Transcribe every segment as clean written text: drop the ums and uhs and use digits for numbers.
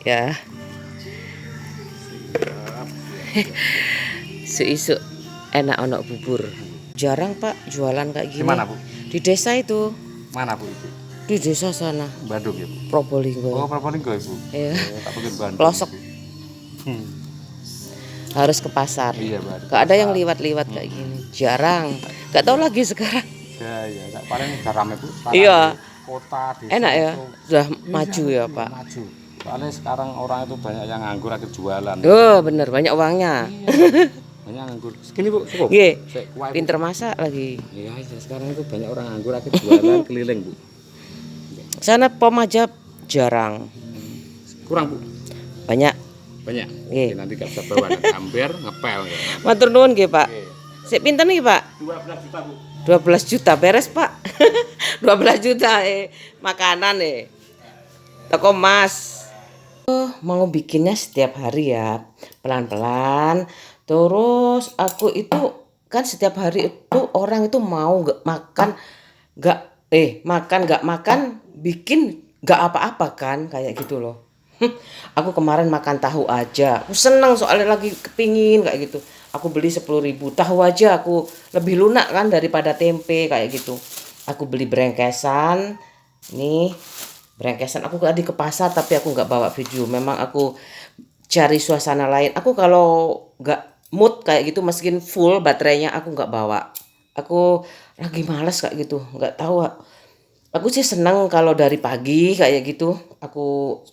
ya. Isu-isu enak ono bubur. Jarang Pak jualan kayak gini. Di mana, Bu? Di desa itu. Mana, Bu, itu? Di desa sana. Bandung ya, Bu? Probolinggo. Oh, Probolinggo, Ibu. Iya. Tak pikir Bandung. Pelosok. Bu. Harus ke pasar. Iya, Bu. Gak ada yang liwat-liwat kayak gini. Jarang. Gak tahu lagi sekarang. Ya. Paling udah rame, Bu. Iya. Kota, desa. Enak ya. Itu. Sudah Iya, maju ya, Pak. Maju. Soalnya sekarang orang itu banyak yang nganggur akhir jualan. Oh, bener banyak uangnya. Iya. Banyak nganggur. Segini, Bu, cukup. Nggih. Kuah, Bu. Pinter masak lagi. Iya, sekarang itu banyak orang nganggur akhir jualan keliling, Bu. Sana Pemaja jarang. Kurang, Bu. Banyak. Banyak. Nggih. Nanti gak bisa bawa hampir ngepel ya. Matur nuwun nggih, Pak. Oke. Sik pinten nih, Pak? 12 juta, Bu. 12 juta beres, Pak. 12 juta makanan toko Mas. Mau bikinnya setiap hari ya, pelan-pelan. Terus aku itu kan setiap hari itu orang itu mau makan nggak makan bikin nggak apa-apa kan kayak gitu loh. Aku kemarin makan tahu aja, aku seneng soalnya lagi kepingin kayak gitu. Aku beli 10.000 tahu aja, aku lebih lunak kan daripada tempe kayak gitu. Aku beli brengkesan, nih brengkesan aku tadi ke pasar tapi aku nggak bawa video. Memang aku cari suasana lain. Aku kalau nggak mood kayak gitu meskipun full baterainya aku nggak bawa. Aku lagi malas kayak gitu, nggak tahu. Aku sih senang kalau dari pagi kayak gitu.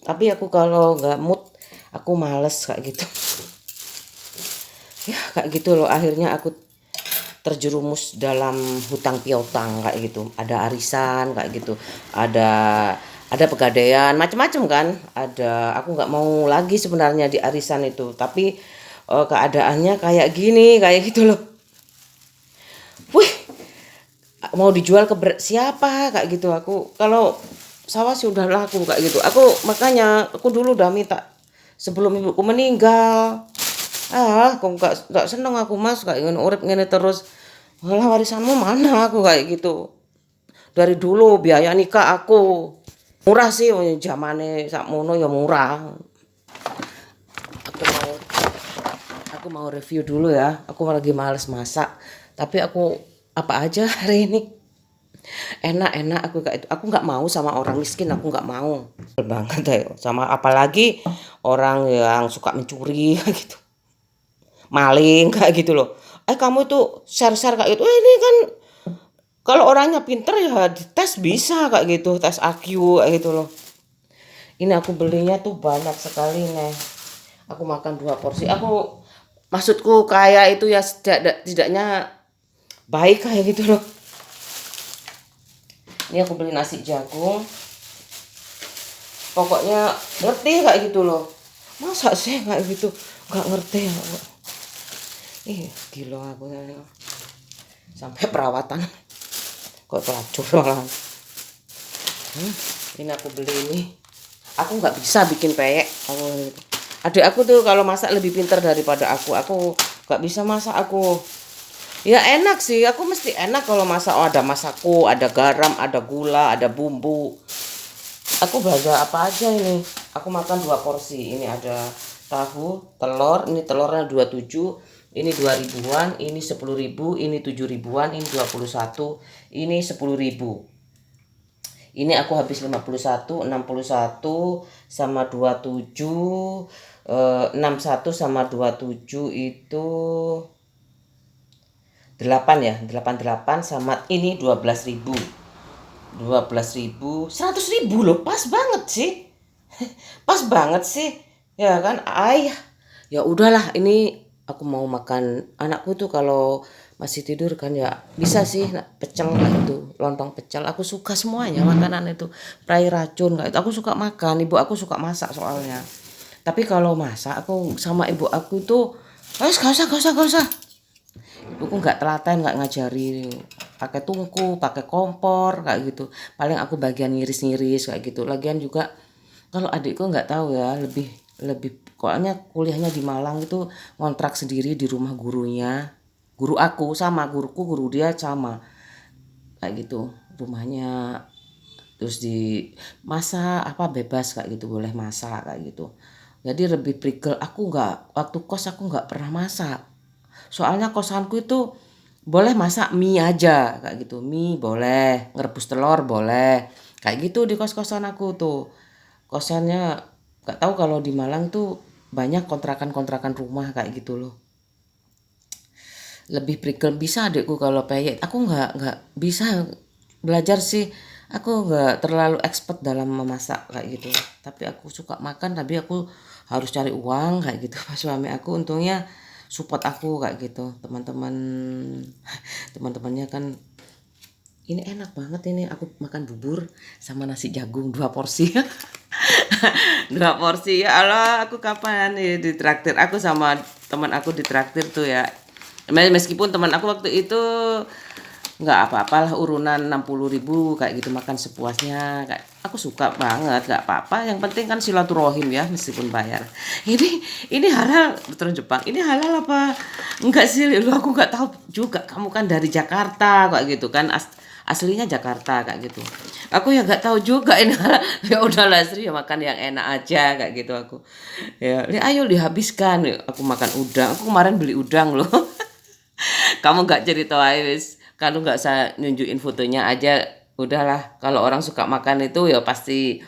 Tapi aku kalau nggak mood aku males kayak gitu. Ya kayak gitu loh, akhirnya aku terjerumus dalam hutang piutang kayak gitu. Ada arisan kayak gitu. Ada pegadaian macam-macam kan. Aku nggak mau lagi sebenarnya di arisan itu, tapi keadaannya kayak gini kayak gitu loh. Wih, mau dijual ke siapa kayak gitu. Aku kalau sawah sih udah laku kayak gitu. Makanya aku dulu udah minta sebelum ibuku meninggal. Aku nggak seneng aku Mas kayak ngene urip ngene terus. Walah warisanmu mana aku kayak gitu. Dari dulu biaya nikah aku murah sih zamane sakmono ya murah. Aku mau review dulu ya. Aku lagi males masak. Tapi aku apa aja hari ini enak-enak aku kayak itu. Aku nggak mau sama orang miskin, aku nggak mau banget ya. Sama apalagi orang yang suka mencuri gitu, maling kayak gitu loh. Kamu itu share-share kayak gitu. Ini kan kalau orangnya pinter ya dites bisa kayak gitu, tes IQ kayak gitu loh. Ini aku belinya tuh banyak sekali nih. Aku makan 2 porsi. Maksudku kayak itu ya tidaknya baik kayak gitu loh. Ini aku beli nasi jagung. Pokoknya ngerti kayak gitu loh. Masa sih kayak gitu nggak ngerti ya. Gila aku sampai perawatan kok pelacur malah. Ini aku beli ini. Aku nggak bisa bikin peyek. Adik aku tuh kalau masak lebih pintar daripada aku. Aku nggak bisa masak aku. Ya enak sih. Aku mesti enak kalau masak. Oh, ada masakku, ada garam, ada gula, ada bumbu. Aku belajar apa aja ini. Aku makan 2 porsi. Ini ada tahu, telur. Ini telurnya 27. Ini 2.000-an, ini 10.000, ini 7.000-an, ini 21, ini 10.000. Ini aku habis 51, 61 sama 27, 61 sama 27 itu 8 ya, 88 sama ini 12.000. 12.000, 100.000 loh, pas banget sih. Pas banget sih. Ya kan? Ya udahlah, ini aku mau makan. Anakku tuh kalau masih tidur kan ya bisa sih pecel itu, lontong pecel. Aku suka semuanya makanan itu. Prai racun kayak itu. Aku suka makan. Ibu aku suka masak soalnya. Tapi kalau masak aku sama ibu aku tuh gak usah. Ibuku nggak telaten, nggak ngajari pakai tungku, pakai kompor kayak gitu. Paling aku bagian ngiris-ngiris kayak gitu. Lagian juga kalau adikku nggak tahu ya, lebih pokoknya kuliahnya di Malang itu ngontrak sendiri di rumah gurunya. Guru aku sama guruku, guru dia sama kayak gitu. Rumahnya terus di masak apa bebas kayak gitu, boleh masak kayak gitu. Jadi lebih prigel, aku nggak, waktu kos aku nggak pernah masak. Soalnya kosanku itu boleh masak mie aja kayak gitu, mie boleh, ngerebus telur boleh, kayak gitu di kos-kosan aku tuh. Kosannya nggak tahu kalau di Malang tuh banyak kontrakan-kontrakan rumah kayak gitu loh. Lebih prigel bisa adikku kalau peyek, aku nggak bisa belajar sih. Aku nggak terlalu expert dalam memasak kayak gitu, tapi aku suka makan, tapi aku harus cari uang kayak gitu. Pas suami aku untungnya support aku kayak gitu, teman-temannya kan, ini enak banget ini aku makan bubur sama nasi jagung 2 porsi. 2 porsi ya Allah, aku kapan nih ditraktir, aku sama teman aku ditraktir tuh ya. Meskipun teman aku waktu itu nggak apa-apalah, urunan 60.000 kayak gitu, makan sepuasnya, kayak aku suka banget, nggak apa-apa, yang penting kan silaturahim ya, meskipun bayar. Ini halal, terus Jepang ini halal apa enggak sih, lu aku nggak tahu juga, kamu kan dari Jakarta kayak gitu kan, aslinya Jakarta kayak gitu, aku ya nggak tahu juga ini halal. Ya udahlah Sri, ya makan yang enak aja kayak gitu aku ya. Ayo dihabiskan, aku makan udang, aku kemarin beli udang loh. Kamu nggak cerita wis, kalau nggak usah nunjukin fotonya aja, udahlah. Kalau orang suka makan itu ya pasti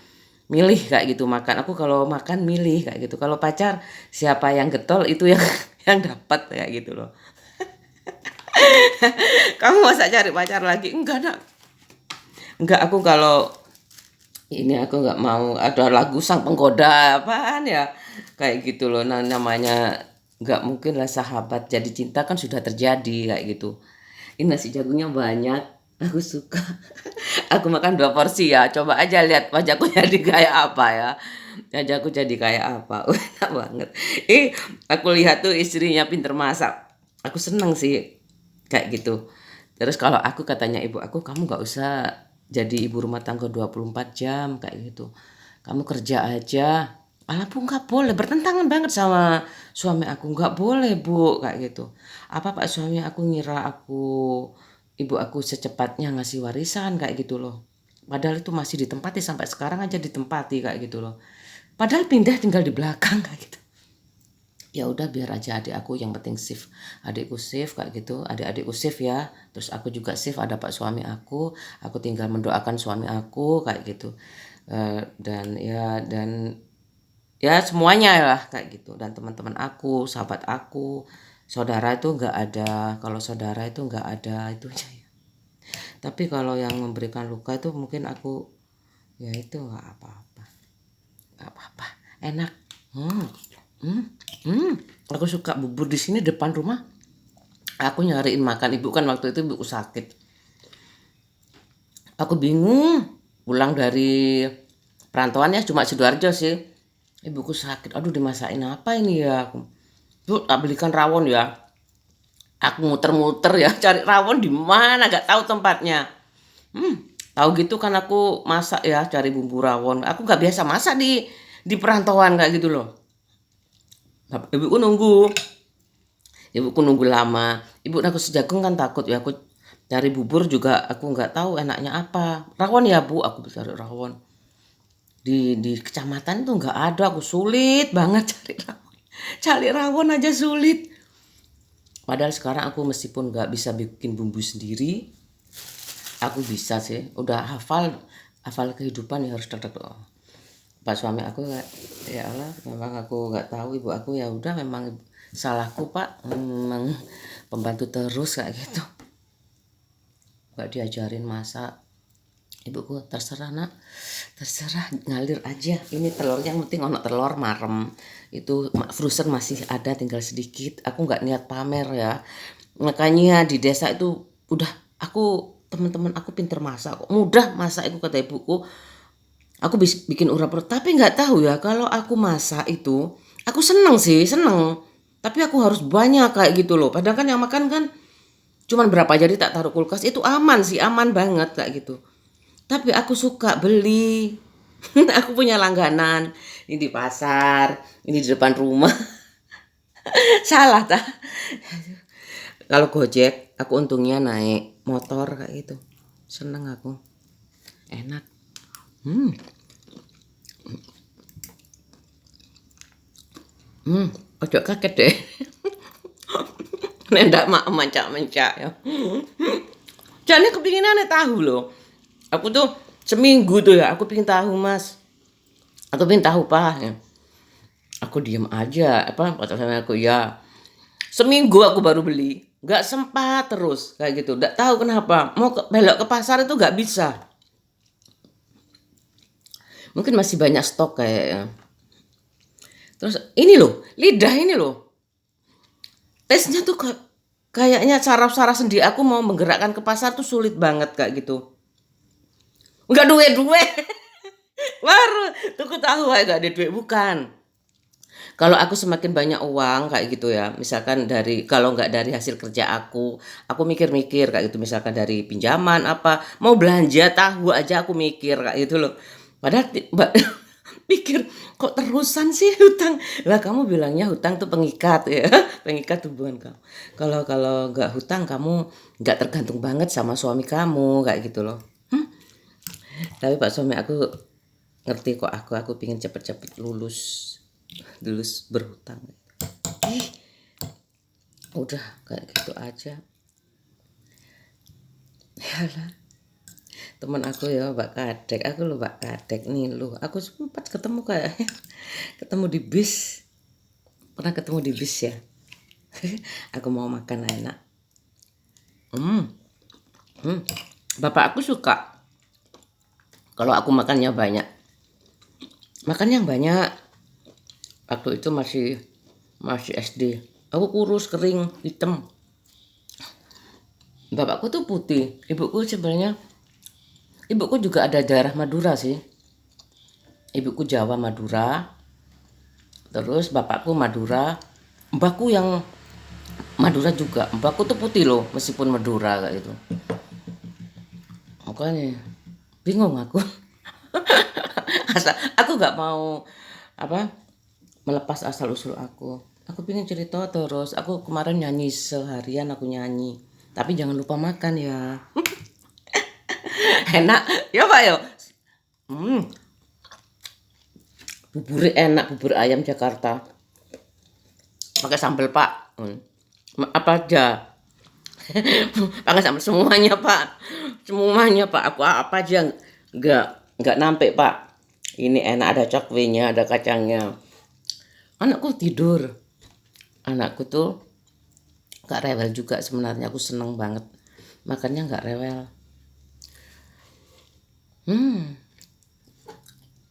milih kayak gitu makan. Aku kalau makan milih kayak gitu. Kalau pacar, siapa yang getol itu yang yang dapat kayak gitu loh. Kamu masa cari pacar lagi? Enggak nak, enggak, aku kalau ini aku nggak mau ada lagu sang penggoda apaan ya kayak gitu loh. Nah, namanya nggak mungkin lah sahabat jadi cinta, kan sudah terjadi kayak gitu. Ini nasi jagungnya banyak, aku suka. Aku makan 2 porsi ya, coba aja lihat wajahku jadi kayak apa ya, wajahku jadi kayak apa. Enak banget. Aku lihat tuh istrinya pinter masak, aku seneng sih kayak gitu. Terus kalau aku, katanya ibu aku, kamu nggak usah jadi ibu rumah tangga 24 jam kayak gitu, kamu kerja aja. Alah bu, nggak boleh, bertentangan banget sama suami aku, nggak boleh bu kayak gitu. Apa pak suami aku ngira aku, ibu aku secepatnya ngasih warisan kayak gitu loh, padahal itu masih ditempati sampai sekarang aja ditempati kayak gitu loh, padahal pindah tinggal di belakang kayak gitu. Ya udah biar aja adik aku, yang penting shift, adikku shift kayak gitu, adik-adikku shift ya, terus aku juga shift, ada pak suami aku tinggal mendoakan suami aku kayak gitu. Dan semuanya lah kayak gitu, dan teman-teman aku, sahabat aku, saudara itu nggak ada, kalau saudara itu nggak ada itunya ya. Tapi kalau yang memberikan luka itu mungkin aku, ya itu nggak apa-apa, nggak apa-apa, enak. hmm, hmm, hmm. Aku suka bubur di sini depan rumah. Aku nyariin makan, ibu kan waktu itu ibuku sakit, aku bingung pulang dari perantauan ya, cuma Sidoarjo sih. Ibuku sakit, aduh dimasakin apa ini ya, aku tuh tak belikan rawon ya. Aku muter-muter ya cari rawon di mana, gak tahu tempatnya. Tahu gitu kan aku masak ya, cari bumbu rawon. Aku nggak biasa masak di perantauan kayak gitu loh. Ibuku nunggu, ibuku nunggu lama. Ibu aku sejagung kan takut ya, aku cari bubur juga aku nggak tahu enaknya apa. Rawon ya bu, aku cari rawon. Di kecamatan tuh nggak ada, aku sulit banget cari rawon. Cari rawon aja sulit. Padahal sekarang aku meskipun nggak bisa bikin bumbu sendiri, aku bisa sih, udah hafal hafal kehidupan ya, harus tetap. Pak suami aku kayak, ya Allah memang aku nggak tahu, ibu aku ya udah memang salahku pak, memang pembantu terus kayak gitu, nggak diajarin masak. Ibuku, terserah nak, terserah, ngalir aja, ini telurnya yang penting ono telur marem, itu frozen masih ada tinggal sedikit. Aku nggak niat pamer ya, makanya di desa itu udah, aku teman-teman aku pinter masak, mudah masak itu kata ibuku. Aku bikin urap-urap, tapi nggak tahu ya, kalau aku masak itu aku seneng sih, seneng, tapi aku harus banyak kayak gitu loh, padahal kan yang makan kan cuman berapa, jadi tak taruh kulkas, itu aman sih, aman banget kayak gitu. Tapi aku suka beli. Aku punya langganan, ini di pasar, ini di depan rumah. Salah tak? Kalau Gojek aku untungnya naik motor kayak gitu, seneng aku, enak. Hmm. Ojo kaget deh. Nek ndak mak mencak-mencak ya. Jane kepinginane tahu loh. Aku tuh seminggu tuh ya, aku pingin tahu Mas. Aku pingin tahu Pak. Ya. Aku diem aja, apa kata sama aku ya. Seminggu aku baru beli, nggak sempat terus kayak gitu. Nggak tahu kenapa. Mau belok ke pasar itu nggak bisa. Mungkin masih banyak stok kayaknya. Terus ini loh, lidah ini loh. Tesnya tuh kayaknya saraf-saraf sendi aku mau menggerakkan ke pasar tuh sulit banget kayak gitu. Nggak duit-duit. Baru tuku tahu aja nggak ada duit bukan. Kalau aku semakin banyak uang kayak gitu ya, misalkan dari kalau nggak dari hasil kerja aku mikir-mikir kayak gitu, misalkan dari pinjaman apa, mau belanja tahu aja aku mikir kayak gitu loh. Padahal Mbak pikir kok terusan sih hutang. Lah kamu bilangnya hutang tuh pengikat ya, pengikat hubungan kamu. Kalau kalau nggak hutang kamu nggak tergantung banget sama suami kamu kayak gitu loh. Tapi Pak suami aku ngerti kok aku pingin cepet-cepet lulus berhutang. Udah kayak gitu aja. Yalah, teman aku ya Mbak Kadek, aku loh Mbak Kadek nih loh. Aku sempat ketemu kayaknya, ketemu di bis. Pernah ketemu di bis ya. Aku mau makan enak. Hmm, hmm. Bapak aku suka kalau aku makannya banyak. Makan yang banyak. Waktu itu masih SD. Aku kurus, kering, hitam. Bapakku tuh putih. Ibuku juga ada daerah Madura sih. Ibuku Jawa Madura. Terus bapakku Madura. Mbakku yang Madura juga. Mbakku tuh putih loh, meskipun Madura kayak gitu. Makanya bingung aku. Aku nggak mau apa melepas asal usul aku. Aku pengen cerita terus. Aku kemarin nyanyi seharian aku nyanyi. Tapi jangan lupa makan ya. Enak ya Pak ya. Hmm, bubur enak, bubur ayam Jakarta. Pakai sambal Pak. Apa aja? Pakai sambal semuanya Pak. Semuanya Pak. Aku apa aja nggak nampe Pak. Ini enak, ada cakwenya, ada kacangnya. Anakku tidur. Anakku tuh gak rewel juga sebenarnya. Aku seneng banget makannya gak rewel.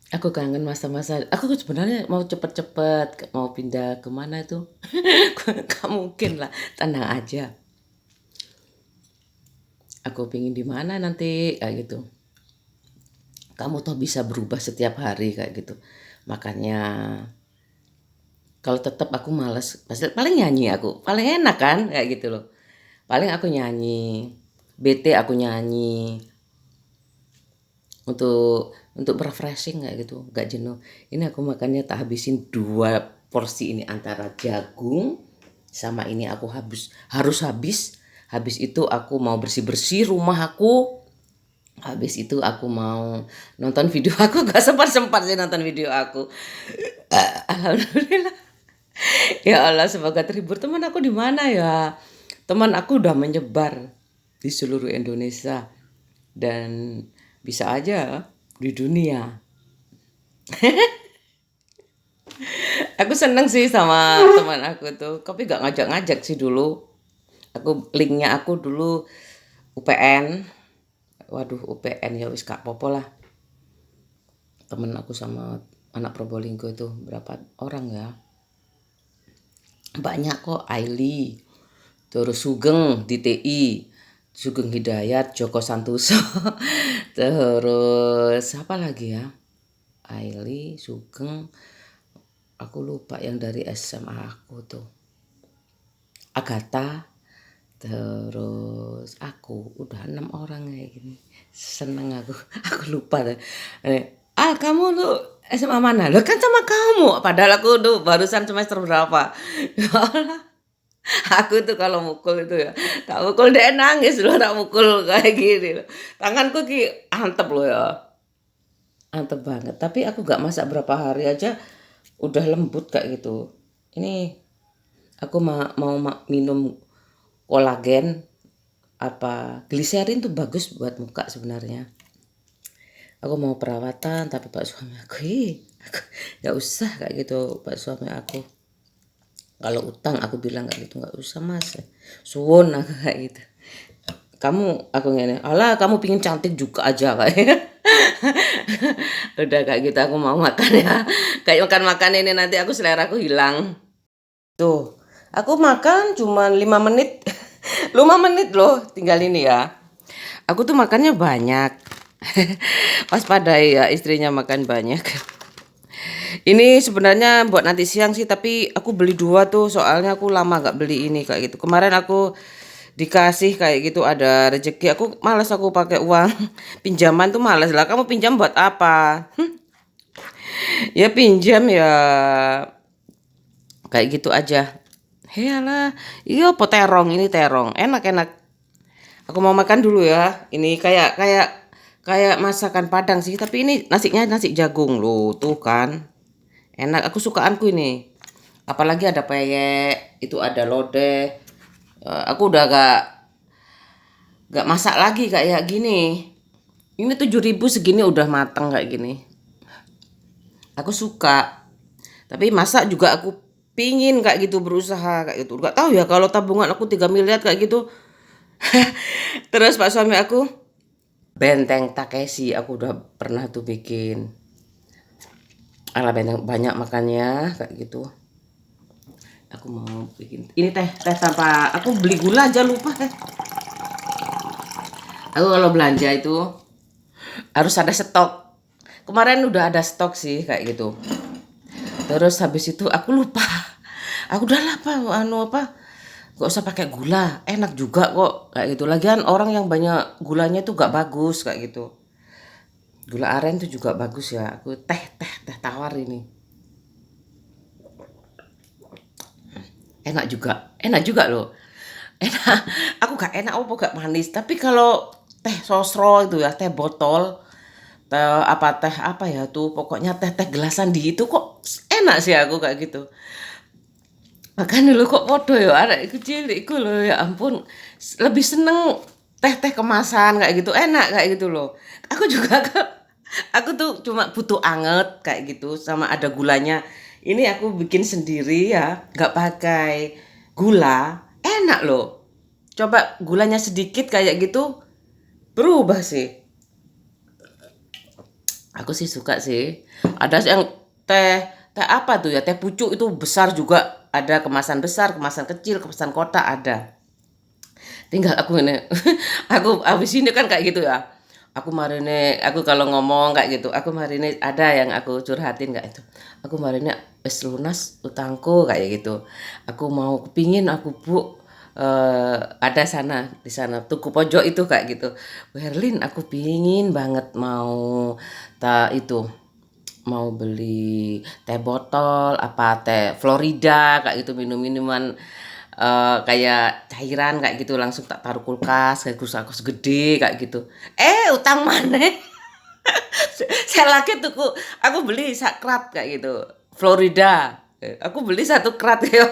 Aku kangen masa-masa. Aku sebenarnya mau cepet-cepet mau pindah kemana itu. Gak mungkin lah. Tenang aja. Aku pingin di mana nanti kayak gitu. Kamu tuh bisa berubah setiap hari kayak gitu. Makanya kalau tetap aku males, paling nyanyi aku. Paling enak kan kayak gitu loh. Paling aku nyanyi. BT aku nyanyi. Untuk refreshing kayak gitu, nggak jenuh. Ini aku makannya tak habisin 2 porsi ini antara jagung sama ini aku harus habis. Habis itu aku mau bersih-bersih rumah aku. Habis itu aku mau nonton video aku, gak sempat-sempat sih nonton video aku. Alhamdulillah. Ya Allah, semoga terhibur. Teman aku di mana ya? Teman aku udah menyebar di seluruh Indonesia dan bisa aja di dunia. Aku seneng sih sama teman aku tuh, tapi gak ngajak-ngajak sih dulu. Linknya aku dulu UPN. Waduh, UPN ya wis gak popo lah. Temen aku sama anak Probolinggo itu berapa orang ya? Banyak kok. Aili, terus Sugeng di TI, Sugeng Hidayat, Joko Santoso. Terus apa lagi ya? Aili, Sugeng, aku lupa yang dari SMA aku tuh. Agatha, terus aku udah 6 orang kayak gini. Seneng aku. Aku lupa deh. Kamu tuh SMA mana? Loh kan sama kamu. Padahal aku tuh barusan semester berapa. Ya Allah. Aku tuh kalau mukul itu ya, tak mukul dia nangis loh, tak mukul kayak gini loh. Tanganku ki antep loh ya. Mantep banget. Tapi aku gak masak berapa hari aja udah lembut kayak gitu. Ini aku mau minum kolagen, apa gliserin tuh bagus buat muka sebenarnya. Aku mau perawatan tapi pak suami aku, aku gak usah kayak gitu pak suami aku. Kalau utang aku bilang kayak gitu, nggak usah mas, suwon aku kayak gitu. Kamu aku ngene, alah kamu pingin cantik juga aja kayak. Udah kayak gitu aku mau makan ya. Kayak makan ini nanti aku selera aku hilang. Tuh, aku makan cuma 5 menit. 5 menit loh, tinggal ini ya. Aku tuh makannya banyak. Waspadai ya istrinya makan banyak. Ini sebenarnya buat nanti siang sih, tapi aku beli 2 tuh soalnya aku lama gak beli ini kayak gitu. Kemarin aku dikasih kayak gitu ada rezeki, aku malas aku pakai uang pinjaman tuh malas lah. Kamu pinjam buat apa? Ya pinjam ya kayak gitu aja. Heyalah, iya po terong, ini terong enak-enak. Aku mau makan dulu ya. Ini kayak masakan Padang sih, tapi ini nasinya nasi jagung loh, tuh kan. Enak, aku sukaanku ini. Apalagi ada peyek, itu ada lodeh. Aku udah gak masak lagi kayak gini. Ini 7.000 segini udah matang kayak gini. Aku suka. Tapi masak juga aku pingin kayak gitu, berusaha kayak gitu. Gak tahu ya kalau tabungan aku 3 miliar kayak gitu. Terus pak suami aku, benteng Takeshi aku udah pernah tuh bikin. Ala benteng banyak makannya kayak gitu. Aku mau bikin ini teh tanpa aku beli gula aja lupa teh. Aku kalau belanja itu harus ada stok. Kemarin udah ada stok sih kayak gitu. Terus habis itu aku lupa. Aku udah lah apa gak usah pakai gula, enak juga kok kayak gitu. Lagian orang yang banyak gulanya tuh gak bagus kayak gitu. Gula aren tuh juga bagus ya. Aku teh tawar ini. Enak juga loh. Enak. Aku gak enak apa gak manis. Tapi kalau teh sosro itu ya, teh botol, teh apa ya tuh, pokoknya teh gelasan di itu kok enak sih aku kayak gitu. Makan dulu kok podo ya arek kecil iku lho ya ampun, lebih seneng teh kemasan kayak gitu, enak kayak gitu loh. Aku juga aku tuh cuma butuh anget kayak gitu sama ada gulanya. Ini aku bikin sendiri ya, nggak pakai gula, enak loh. Coba gulanya sedikit kayak gitu berubah sih. Aku sih suka sih. Ada yang teh teh apa tuh ya? Teh pucuk itu besar juga. Ada kemasan besar, kemasan kecil, kemasan kotak ada. Tinggal aku ini. Aku habis ini kan kayak gitu ya. Aku marine, aku kalau ngomong kayak gitu, aku marine ada yang aku curhatin kayak itu. Aku marine wis lunas utangku kayak gitu. Aku mau kepingin aku bu ada sana di sana tuku pojok itu kayak gitu. Berlin aku pingin banget mau itu mau beli teh botol apa teh Florida kayak gitu minuman kayak cairan kayak gitu langsung tak taruh kulkas kayak kulkas gede kayak gitu. Utang maneh. Saya lagi tuku aku beli sakrat kayak gitu. Florida. Aku beli 1 krat ya.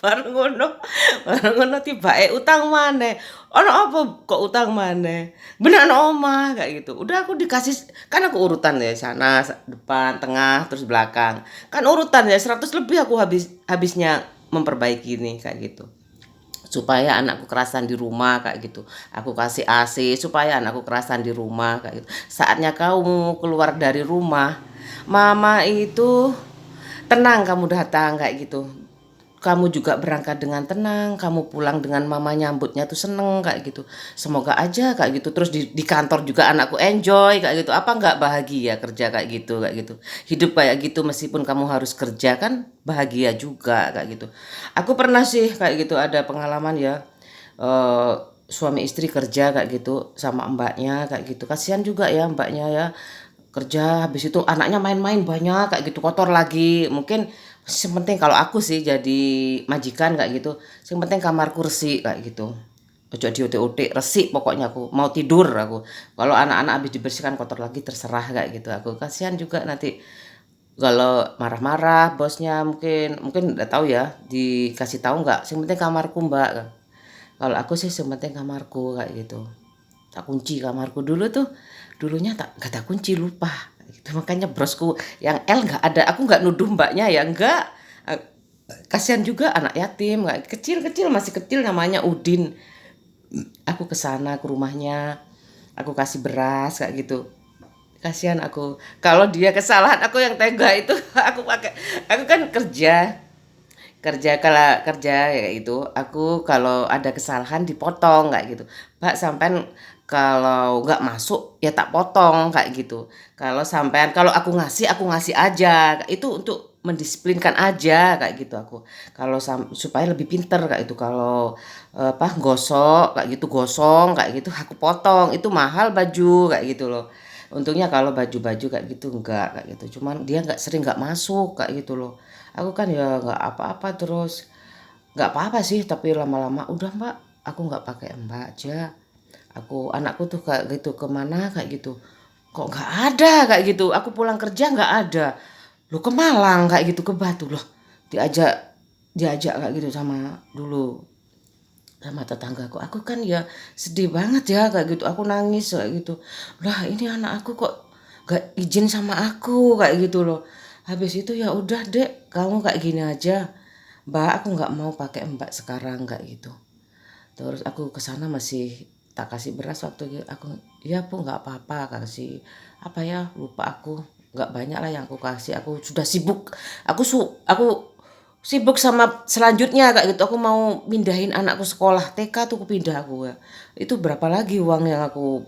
Bareng ngono tibake utang maneh. Ono apa kok utang maneh? Bener ono omah kayak gitu. Udah aku dikasih kan aku urutan ya sana depan, tengah, terus belakang. Kan urutan ya 100 lebih aku habisnya memperbaiki nih kayak gitu. Supaya anakku kerasan di rumah kayak gitu. Aku kasih AC supaya anakku kerasan di rumah kayak gitu. Saatnya kamu keluar dari rumah, mama itu tenang kamu datang kayak gitu. Kamu juga berangkat dengan tenang, kamu pulang dengan mama nyambutnya tuh seneng kayak gitu. Semoga aja kayak gitu. Terus di kantor juga anakku enjoy kayak gitu. Apa nggak bahagia kerja kayak gitu kayak gitu. Hidup kayak gitu meskipun kamu harus kerja kan bahagia juga kayak gitu. Aku pernah sih kayak gitu ada pengalaman ya. eh, Suami istri kerja kayak gitu sama mbaknya kayak gitu. Kasihan juga ya mbaknya ya kerja habis itu anaknya main-main banyak kayak gitu kotor lagi mungkin yang penting kalau aku sih jadi majikan kayak gitu yang penting kamar kursi kayak gitu ojo diotek-otek, resik pokoknya aku mau tidur aku. Kalau anak-anak habis dibersihkan kotor lagi terserah kayak gitu aku. Kasihan juga nanti kalau marah-marah bosnya mungkin udah tahu ya, dikasih tahu nggak, yang penting kamarku mbak. Kalau aku sih yang penting kamarku kayak gitu, tak kunci kamarku dulunya tak nggak tak kunci lupa gitu. Makanya brosku yang L nggak ada, aku nggak nuduh mbaknya ya, nggak. Eh, Kasihan juga anak yatim nggak, kecil-kecil masih kecil namanya Udin. Aku ke sana ke rumahnya, aku kasih beras kayak gitu. Kasihan aku kalau dia kesalahan, aku yang tega itu. Aku kan kerja kerja kalau kerja ya itu, aku kalau ada kesalahan dipotong kayak gitu, Mbak. Sampean kalau nggak masuk ya tak potong kayak gitu. Kalau aku ngasih aja itu untuk mendisiplinkan aja kayak gitu aku. Kalau supaya lebih pinter kayak itu, kalau apa gosok kayak gitu, gosong kayak gitu aku potong, itu mahal baju kayak gitu loh. Untungnya kalau baju-baju kayak gitu enggak kayak gitu, cuman dia nggak sering nggak masuk kayak gitu loh. Aku kan ya nggak apa-apa, terus nggak apa-apa sih, tapi lama-lama udah mbak, aku nggak pakai mbak aja. Anakku tuh kayak gitu kemana kayak gitu, kok nggak ada kayak gitu. Aku pulang kerja nggak ada, lu ke Malang kayak gitu, ke Batu loh, diajak diajak kayak gitu sama tetanggaku. Aku kan ya sedih banget ya kayak gitu, aku nangis kayak gitu. Lah ini anak aku kok gak izin sama aku kayak gitu loh. Habis itu ya udah dek, kamu kayak gini aja mbak, aku nggak mau pakai mbak sekarang kayak gitu. Terus aku ke sana masih tak kasih beras waktu itu. Aku ya bu nggak apa-apa, kasih apa ya, lupa aku, nggak banyak lah yang aku kasih, aku sudah sibuk. Aku sibuk sama selanjutnya kayak gitu, aku mau pindahin anakku sekolah TK tuh, aku pindah aku ya. Itu berapa lagi uang yang aku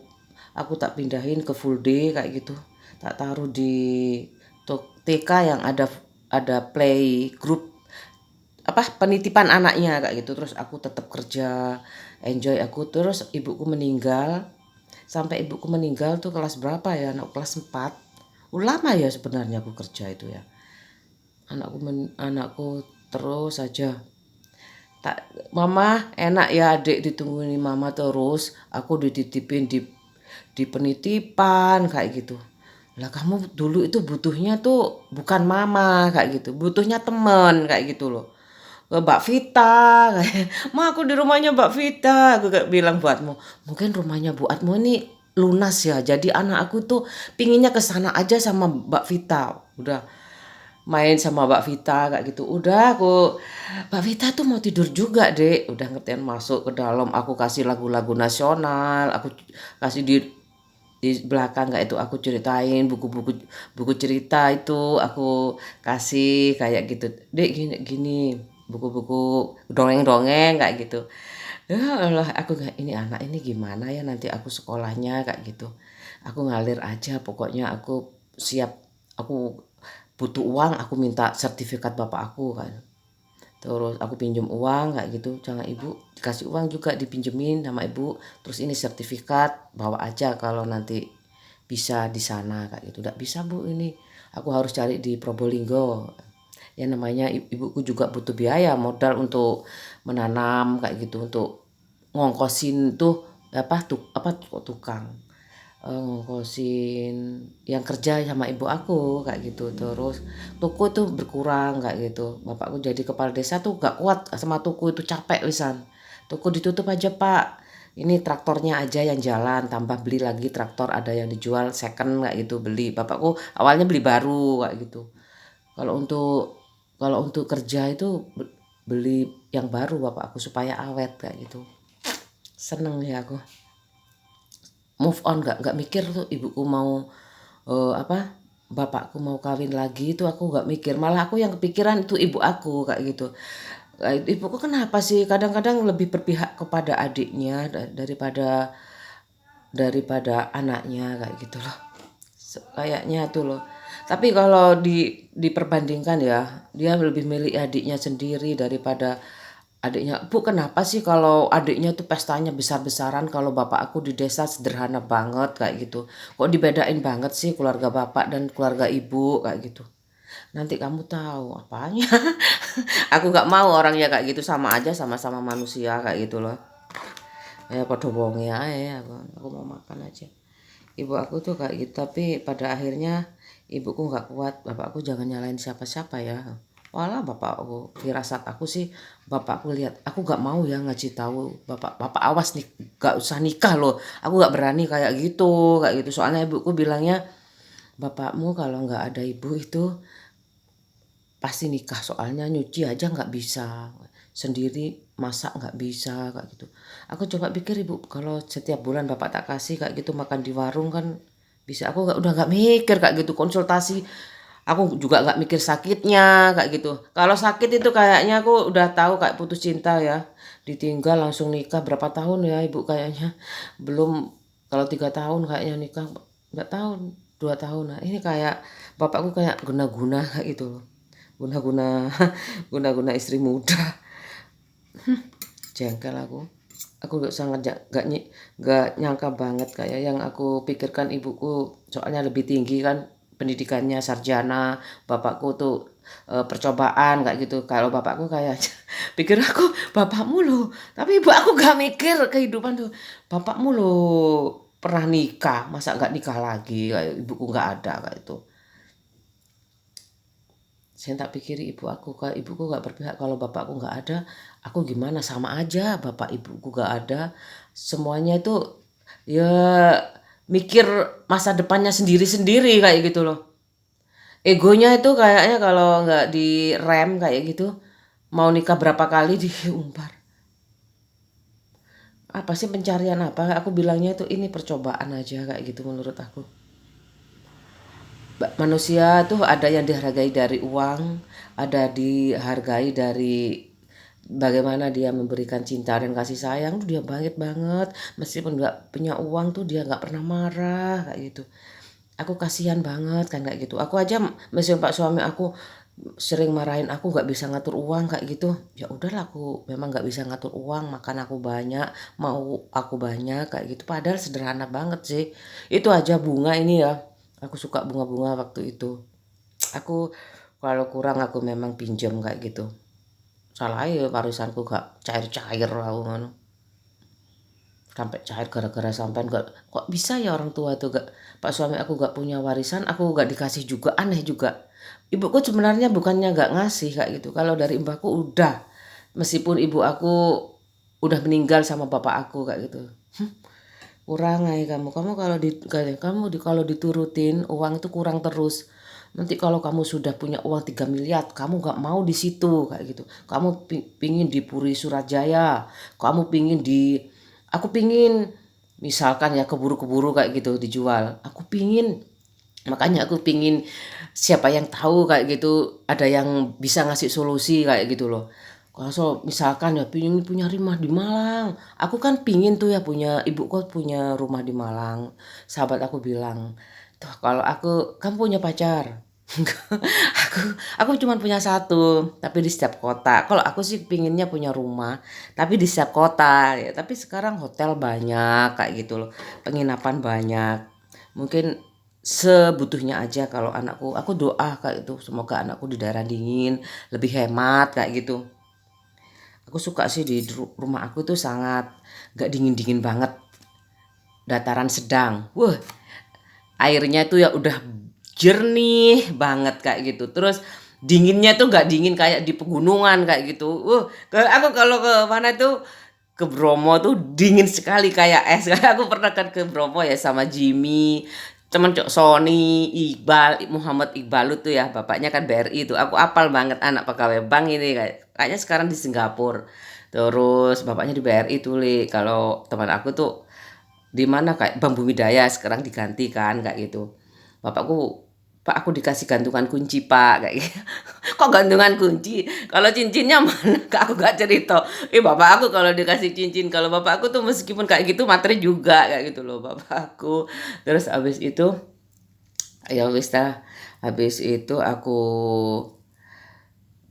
tak pindahin ke full day kayak gitu, tak taruh di TK yang ada play group, apa penitipan anaknya kayak gitu. Terus aku tetap kerja enjoy aku. Terus ibuku meninggal, sampai ibuku meninggal tuh kelas berapa ya, anak kelas 4. Lama ya sebenarnya aku kerja itu ya. Anakku terus saja tak, mama enak ya adik ditungguin mama terus, aku dititipin di penitipan kayak gitu. Lah kamu dulu itu butuhnya tuh bukan mama kayak gitu, butuhnya temen kayak gitu loh. Mbak Vita kayak, ma aku di rumahnya Mbak Vita, aku kayak bilang buatmu, mungkin rumahnya buatmu ini lunas ya, jadi anak aku tuh pinginnya ke sana aja sama Mbak Vita. Udah main sama Mbak Vita kayak gitu, udah aku, Mbak Vita tuh mau tidur juga dek, udah ngertiin masuk ke dalam, aku kasih lagu-lagu nasional, aku kasih di belakang kayak itu, aku ceritain buku cerita itu, aku kasih kayak gitu dek, gini gini buku-buku dongeng-dongeng kayak gitu. Ya Allah, aku kayak ini anak ini gimana ya nanti aku sekolahnya kayak gitu. Aku ngalir aja pokoknya, aku siap, aku butuh uang aku minta sertifikat bapak aku kan. Terus aku pinjam uang kayak gitu, jangan ibu dikasih uang juga dipinjemin sama ibu. Terus ini sertifikat bawa aja kalau nanti bisa di sana kayak gitu. Enggak bisa bu, ini aku harus cari di Probolinggo. Ya namanya ibuku juga butuh biaya modal untuk menanam kayak gitu, untuk ngongkosin tuh apa tukang, ngongkosin yang kerja sama ibu aku kayak gitu. Terus tuku tuh berkurang kayak gitu, bapakku jadi kepala desa tuh gak kuat sama tuku itu, capek wisan. Tuku ditutup aja pak, ini traktornya aja yang jalan, tambah beli lagi traktor, ada yang dijual second kayak gitu, beli. Bapakku awalnya beli baru kayak gitu. Kalau untuk kalau untuk kerja itu beli yang baru bapakku supaya awet kayak gitu. Seneng ya aku move on, nggak mikir tuh ibuku mau apa, bapakku mau kawin lagi itu aku nggak mikir, malah aku yang kepikiran itu ibu aku kayak gitu. Ibuku kenapa sih kadang-kadang lebih berpihak kepada adiknya daripada daripada anaknya kayak gitu loh. Kayaknya tuh loh. Tapi kalau diperbandingkan ya, dia lebih milih adiknya sendiri daripada adiknya. Bu, kenapa sih kalau adiknya tuh pestanya besar-besaran, kalau bapak aku di desa sederhana banget kayak gitu. Kok dibedain banget sih keluarga bapak dan keluarga ibu kayak gitu. Nanti kamu tahu apanya. Aku nggak mau orangnya kayak gitu, sama aja sama-sama manusia kayak gitu loh. Ya padha wonge ae aku mau makan aja. Ibu aku tuh kayak gitu, tapi pada akhirnya ibuku nggak kuat. Bapakku jangan nyalain siapa-siapa ya. Walah bapakku, firasat aku sih bapakku lihat aku nggak mau ya ngasih tahu bapak awas nih nggak usah nikah loh. Aku nggak berani kayak gitu. Soalnya ibuku bilangnya bapakmu kalau nggak ada ibu itu pasti nikah, soalnya nyuci aja nggak bisa, sendiri masak nggak bisa kayak gitu. Aku coba pikir ibu kalau setiap bulan bapak tak kasih kayak gitu makan di warung kan bisa. Aku udah nggak mikir kayak gitu konsultasi. Aku juga nggak mikir sakitnya kayak gitu. Kalau sakit itu kayaknya aku udah tahu kayak putus cinta ya. Ditinggal langsung nikah berapa tahun ya ibu kayaknya. Belum, kalau 3 tahun kayaknya nikah, nggak tahun 2 tahun. Nah ini kayak bapakku kayak guna-guna kayak gitu loh. Guna-guna guna-guna istri muda. Jengkel aku sangat gak nyangka banget kayak yang aku pikirkan ibuku soalnya lebih tinggi kan pendidikannya sarjana, bapakku tuh percobaan kayak gitu. Kalau bapakku kayak pikir aku bapakmu loh, tapi ibu aku gak mikir kehidupan tuh. Bapakmu loh pernah nikah, masa gak nikah lagi, kayak ibuku gak ada kayak itu. Saya tak pikiri ibu aku, kalau ibuku gak berpihak, kalau bapakku gak ada, aku gimana, sama aja bapak ibuku gak ada. Semuanya itu ya mikir masa depannya sendiri-sendiri kayak gitu loh. Egonya itu kayaknya kalau nggak direm kayak gitu, mau nikah berapa kali diumbar. Apa sih pencarian apa? Aku bilangnya itu ini percobaan aja kayak gitu menurut aku. Manusia tuh ada yang dihargai dari uang, ada dihargai dari bagaimana dia memberikan cinta dan kasih sayang tuh dia banget banget. Meskipun nggak punya uang tuh dia nggak pernah marah kayak gitu. Aku kasihan banget kan kayak gitu. Aku aja meskipun pak suami aku sering marahin aku nggak bisa ngatur uang kayak gitu. Ya udahlah aku memang nggak bisa ngatur uang, makan aku banyak, mau aku banyak kayak gitu. Padahal sederhana banget sih. Itu aja bunga ini ya. Aku suka bunga-bunga waktu itu. Aku kalau kurang aku memang pinjam kayak gitu. Salah ya warisanku gak cair-cair aku ngono. Sampai cair gara-gara sampean gak, kok bisa ya orang tua tuh gak, pak suami aku gak punya warisan, aku gak dikasih juga, aneh juga. Ibuku sebenarnya bukannya gak ngasih kayak gitu. Kalau dari mbahku udah, meskipun ibu aku udah meninggal sama bapak aku kayak gitu. Kurang aja kamu kalau diturutin uang itu kurang terus. Nanti kalau kamu sudah punya uang 3 miliar, kamu gak mau di situ kayak gitu. Kamu pingin di Puri Surajaya, kamu pingin di, aku pingin misalkan ya keburu-keburu kayak gitu dijual. Aku pingin, makanya aku pingin siapa yang tahu kayak gitu, ada yang bisa ngasih solusi kayak gitu loh. Kalau misalkan ya pingin punya rumah di Malang, aku kan pingin tuh ya punya, ibu kok punya rumah di Malang. Sahabat aku bilang, tuh kalau aku, kamu punya pacar? aku aku cuma punya satu, tapi di setiap kota. Kalau aku sih pinginnya punya rumah, tapi di setiap kota. Ya, tapi sekarang hotel banyak kayak gitu loh, penginapan banyak. Mungkin sebutuhnya aja kalau anakku. Aku doa kayak itu, semoga anakku di daerah dingin, lebih hemat kayak gitu. Aku suka sih di rumah aku tuh sangat gak dingin-dingin banget, dataran sedang. Wah, airnya tuh ya udah jernih banget kayak gitu. Terus dinginnya tuh gak dingin kayak di pegunungan kayak gitu. Aku kalau ke mana tuh, ke Bromo tuh dingin sekali kayak es. Aku pernah kan ke Bromo ya sama Jimmy, teman cok Sony, Iqbal, Muhammad Iqbal itu ya, bapaknya kan BRI itu. Aku apal banget anak pegawai bank ini kayaknya sekarang di Singapura. Terus bapaknya di BRI tuh, kalau teman aku tuh di mana kayak Bank Bumidaya sekarang diganti kan kayak gitu. Bapakku, Pak aku dikasih gantungan kunci Pak kayak gitu. Kok gantungan kunci? Kalau cincinnya mana? Kak aku gak cerita. Bapak aku kalau dikasih cincin, kalau bapak aku tuh meskipun kayak gitu materi juga kayak gitu loh bapak aku. Terus habis itu ya wis dah. Habis itu aku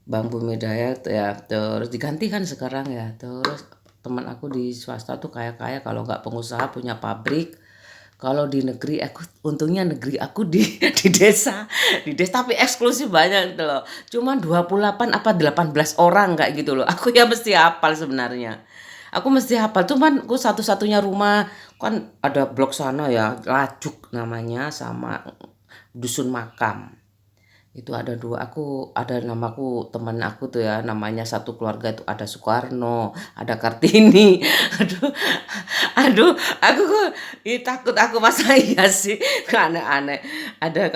Bank Bumidaya ya terus diganti kan sekarang ya. Terus teman aku di swasta tuh kaya-kaya, kalau nggak pengusaha punya pabrik. Kalau di negeri aku, untungnya negeri aku di di desa tapi eksklusif banyak gitu loh. Cuman 28 apa 18 orang kayak gitu loh. Aku ya mesti hafal sebenarnya. Aku mesti hafal. Cuman aku satu-satunya rumah kan ada blok sana ya, Lajuk namanya sama Dusun Makam. Itu ada dua, aku ada namaku, teman aku tuh ya, namanya satu keluarga itu ada Soekarno, ada Kartini. Aduh, aduh, aku kok takut aku masa iya sih, aneh-aneh. Ada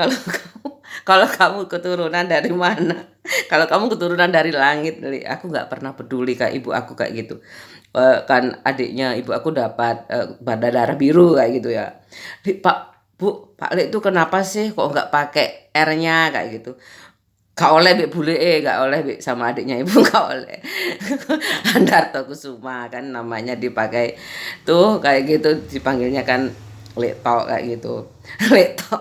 kalau kamu keturunan dari mana? Kalau kamu keturunan dari langit, aku nggak pernah peduli kayak ibu aku kayak gitu. Kan adiknya ibu aku dapat pada darah biru kayak gitu ya. Pak Bu, Pak Lek itu kenapa sih kok nggak pakai R-nya kayak gitu? Gak oleh Bek bule, gak oleh Bek sama adiknya ibu gak oleh. Andarto Kusuma kan namanya dipakai tuh kayak gitu dipanggilnya kan Lekto kayak gitu. Lekto.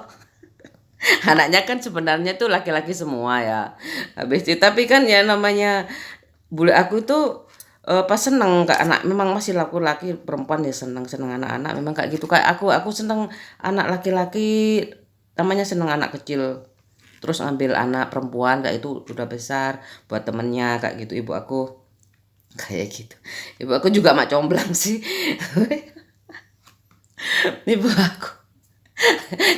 Anaknya kan sebenarnya tuh laki-laki semua ya. Habis itu tapi kan ya namanya bule aku tuh pas seneng ke anak memang masih laki-laki perempuan ya seneng anak-anak memang kayak gitu kayak aku seneng anak laki-laki namanya seneng anak kecil terus ambil anak perempuan kayak itu udah besar buat temennya kayak gitu ibu aku kayak gitu ibu aku juga mak comblang sih. Ibu aku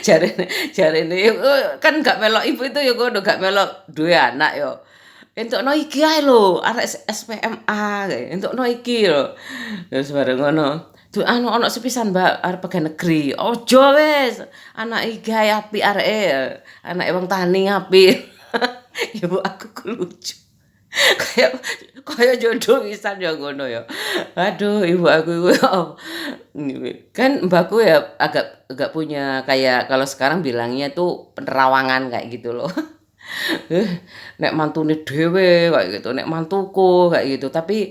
cari cari ini kan gak melok ibu itu ya gue udah gak melok dua anak yo entuk no iki ae lho arek SPMA kayak entuk no iki lho terus bareng ngono tuh anu ono sepisan Mbak arep pegawai negeri ojo wes anak iki ae apik areke anak wong tani apik. Ibu aku ku lucu kayak kayak jodoh pisan ya ngono ya aduh ibu aku kan mbakku ya agak agak punya kayak kalau sekarang bilangnya tuh penerawangan kayak gitu loh. Nek mantune dhewe kayak gitu, nek mantuku kayak gitu. Tapi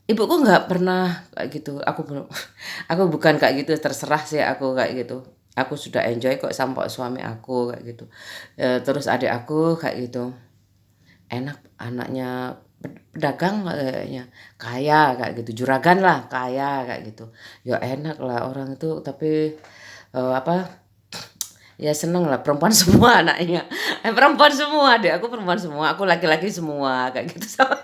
ibuku nggak pernah kayak gitu. Aku bukan kayak gitu, terserah sih aku kayak gitu. Aku sudah enjoy kok sama suami aku kayak gitu. Terus adik aku kayak gitu. Enak anaknya pedagang kayaknya kaya kayak gitu juragan lah kaya kayak gitu ya enak lah orang itu tapi apa ya seneng lah perempuan semua anaknya perempuan semua deh aku perempuan semua aku laki-laki semua kayak gitu sama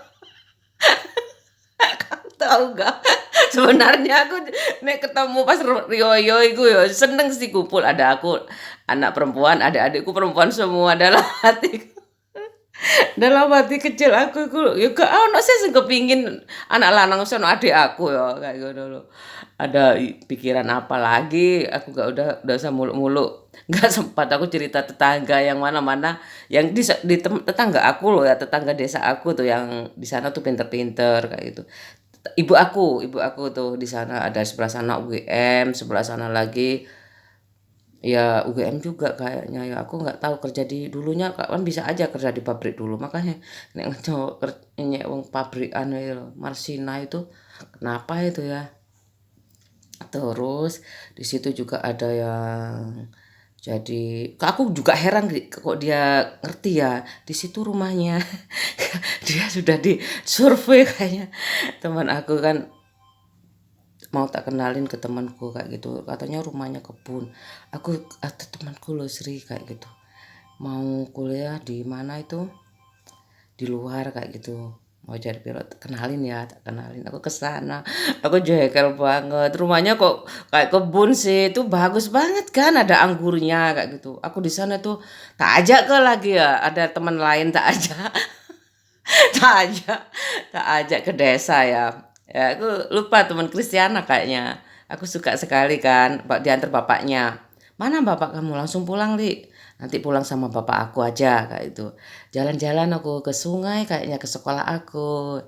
tahu gak sebenarnya aku nek ketemu pas Rioyo itu ya seneng sih kumpul ada aku anak perempuan ada adikku perempuan semua dalam hati dalam hati kecil aku ya gak ono sih sing kepingin anak lanang sono adik aku ya kayak gitu loh. Ada pikiran apa lagi aku gak udah usah muluk-muluk nggak sempat aku cerita tetangga yang mana-mana yang tetangga aku loh ya tetangga desa aku tuh yang di sana tuh pinter-pinter kayak gitu. Ibu aku tuh di sana ada sebelah sana UGM sebelah sana lagi ya UGM juga kayaknya ya aku nggak tahu kerja di dulunya kan bisa aja kerja di pabrik dulu makanya nek ngeco nyek wong pabrikan ya Marsina itu kenapa itu ya terus di situ juga ada yang jadi aku juga heran kok dia ngerti ya di situ rumahnya. Dia sudah di survei kayaknya teman aku kan mau tak kenalin ke temanku kayak gitu katanya rumahnya kebun aku ada temanku loh Sri kayak gitu mau kuliah di mana itu di luar kayak gitu mau jadi pilot kenalin ya tak kenalin aku ke sana aku jekel banget rumahnya kok kayak kebun sih itu bagus banget kan ada anggurnya kayak gitu aku di sana tuh tak ajak ke lagi ya ada teman lain tak ajak. Tak ajak tak ajak ke desa ya ya aku lupa teman Kristiana kayaknya aku suka sekali kan diantar bapaknya mana bapak kamu langsung pulang Li nanti pulang sama bapak aku aja kayak itu jalan-jalan aku ke sungai kayaknya ke sekolah aku.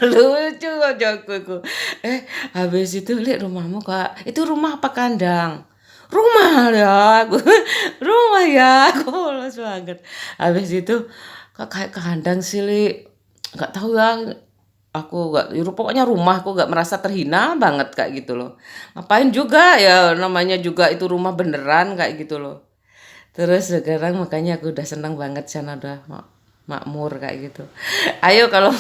Lucu aja aku habis itu lihat rumahmu kak itu rumah apa kandang rumah ya aku rumah ya aku polos banget habis itu kak kayak kandang sih Li nggak tahu ya aku nggak ya pokoknya rumah aku nggak merasa terhina banget kayak gitu loh ngapain juga ya namanya juga itu rumah beneran kayak gitu loh terus sekarang makanya aku udah seneng banget sana udah makmur kayak gitu. Ayo kalau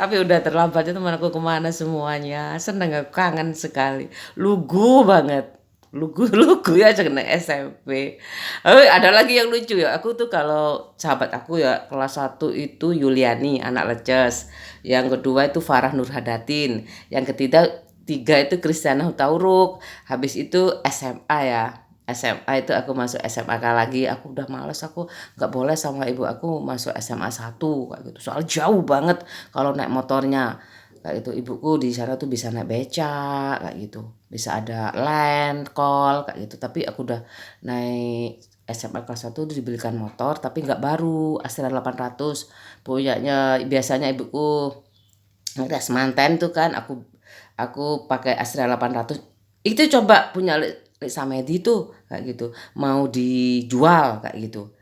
tapi udah terlambat ya teman aku kemana semuanya seneng aku kangen sekali lugu banget lugu-lugu ya kena SMP. Ada lagi yang lucu ya. Aku tuh kalau sahabat aku ya kelas 1 itu Yuliani anak Leces. Yang kedua itu Farah Nurhadatin. Yang tiga itu Kristiana Hutauruk. Habis itu SMA ya. SMA itu aku masuk SMA lagi, aku udah males, aku nggak boleh sama ibu aku masuk SMA 1 kayak gitu. Soal jauh banget kalau naik motornya. Kayak itu ibuku di sana tuh bisa naik becak kayak gitu, bisa ada land call kayak gitu, tapi aku udah naik SMA kelas 1 tuh dibelikan motor tapi nggak baru, Astra 800 punyanya. Biasanya ibuku ngetes manten tuh kan, aku pakai Astra 800 itu, coba punya Lisa Medi tuh kayak gitu mau dijual kayak gitu,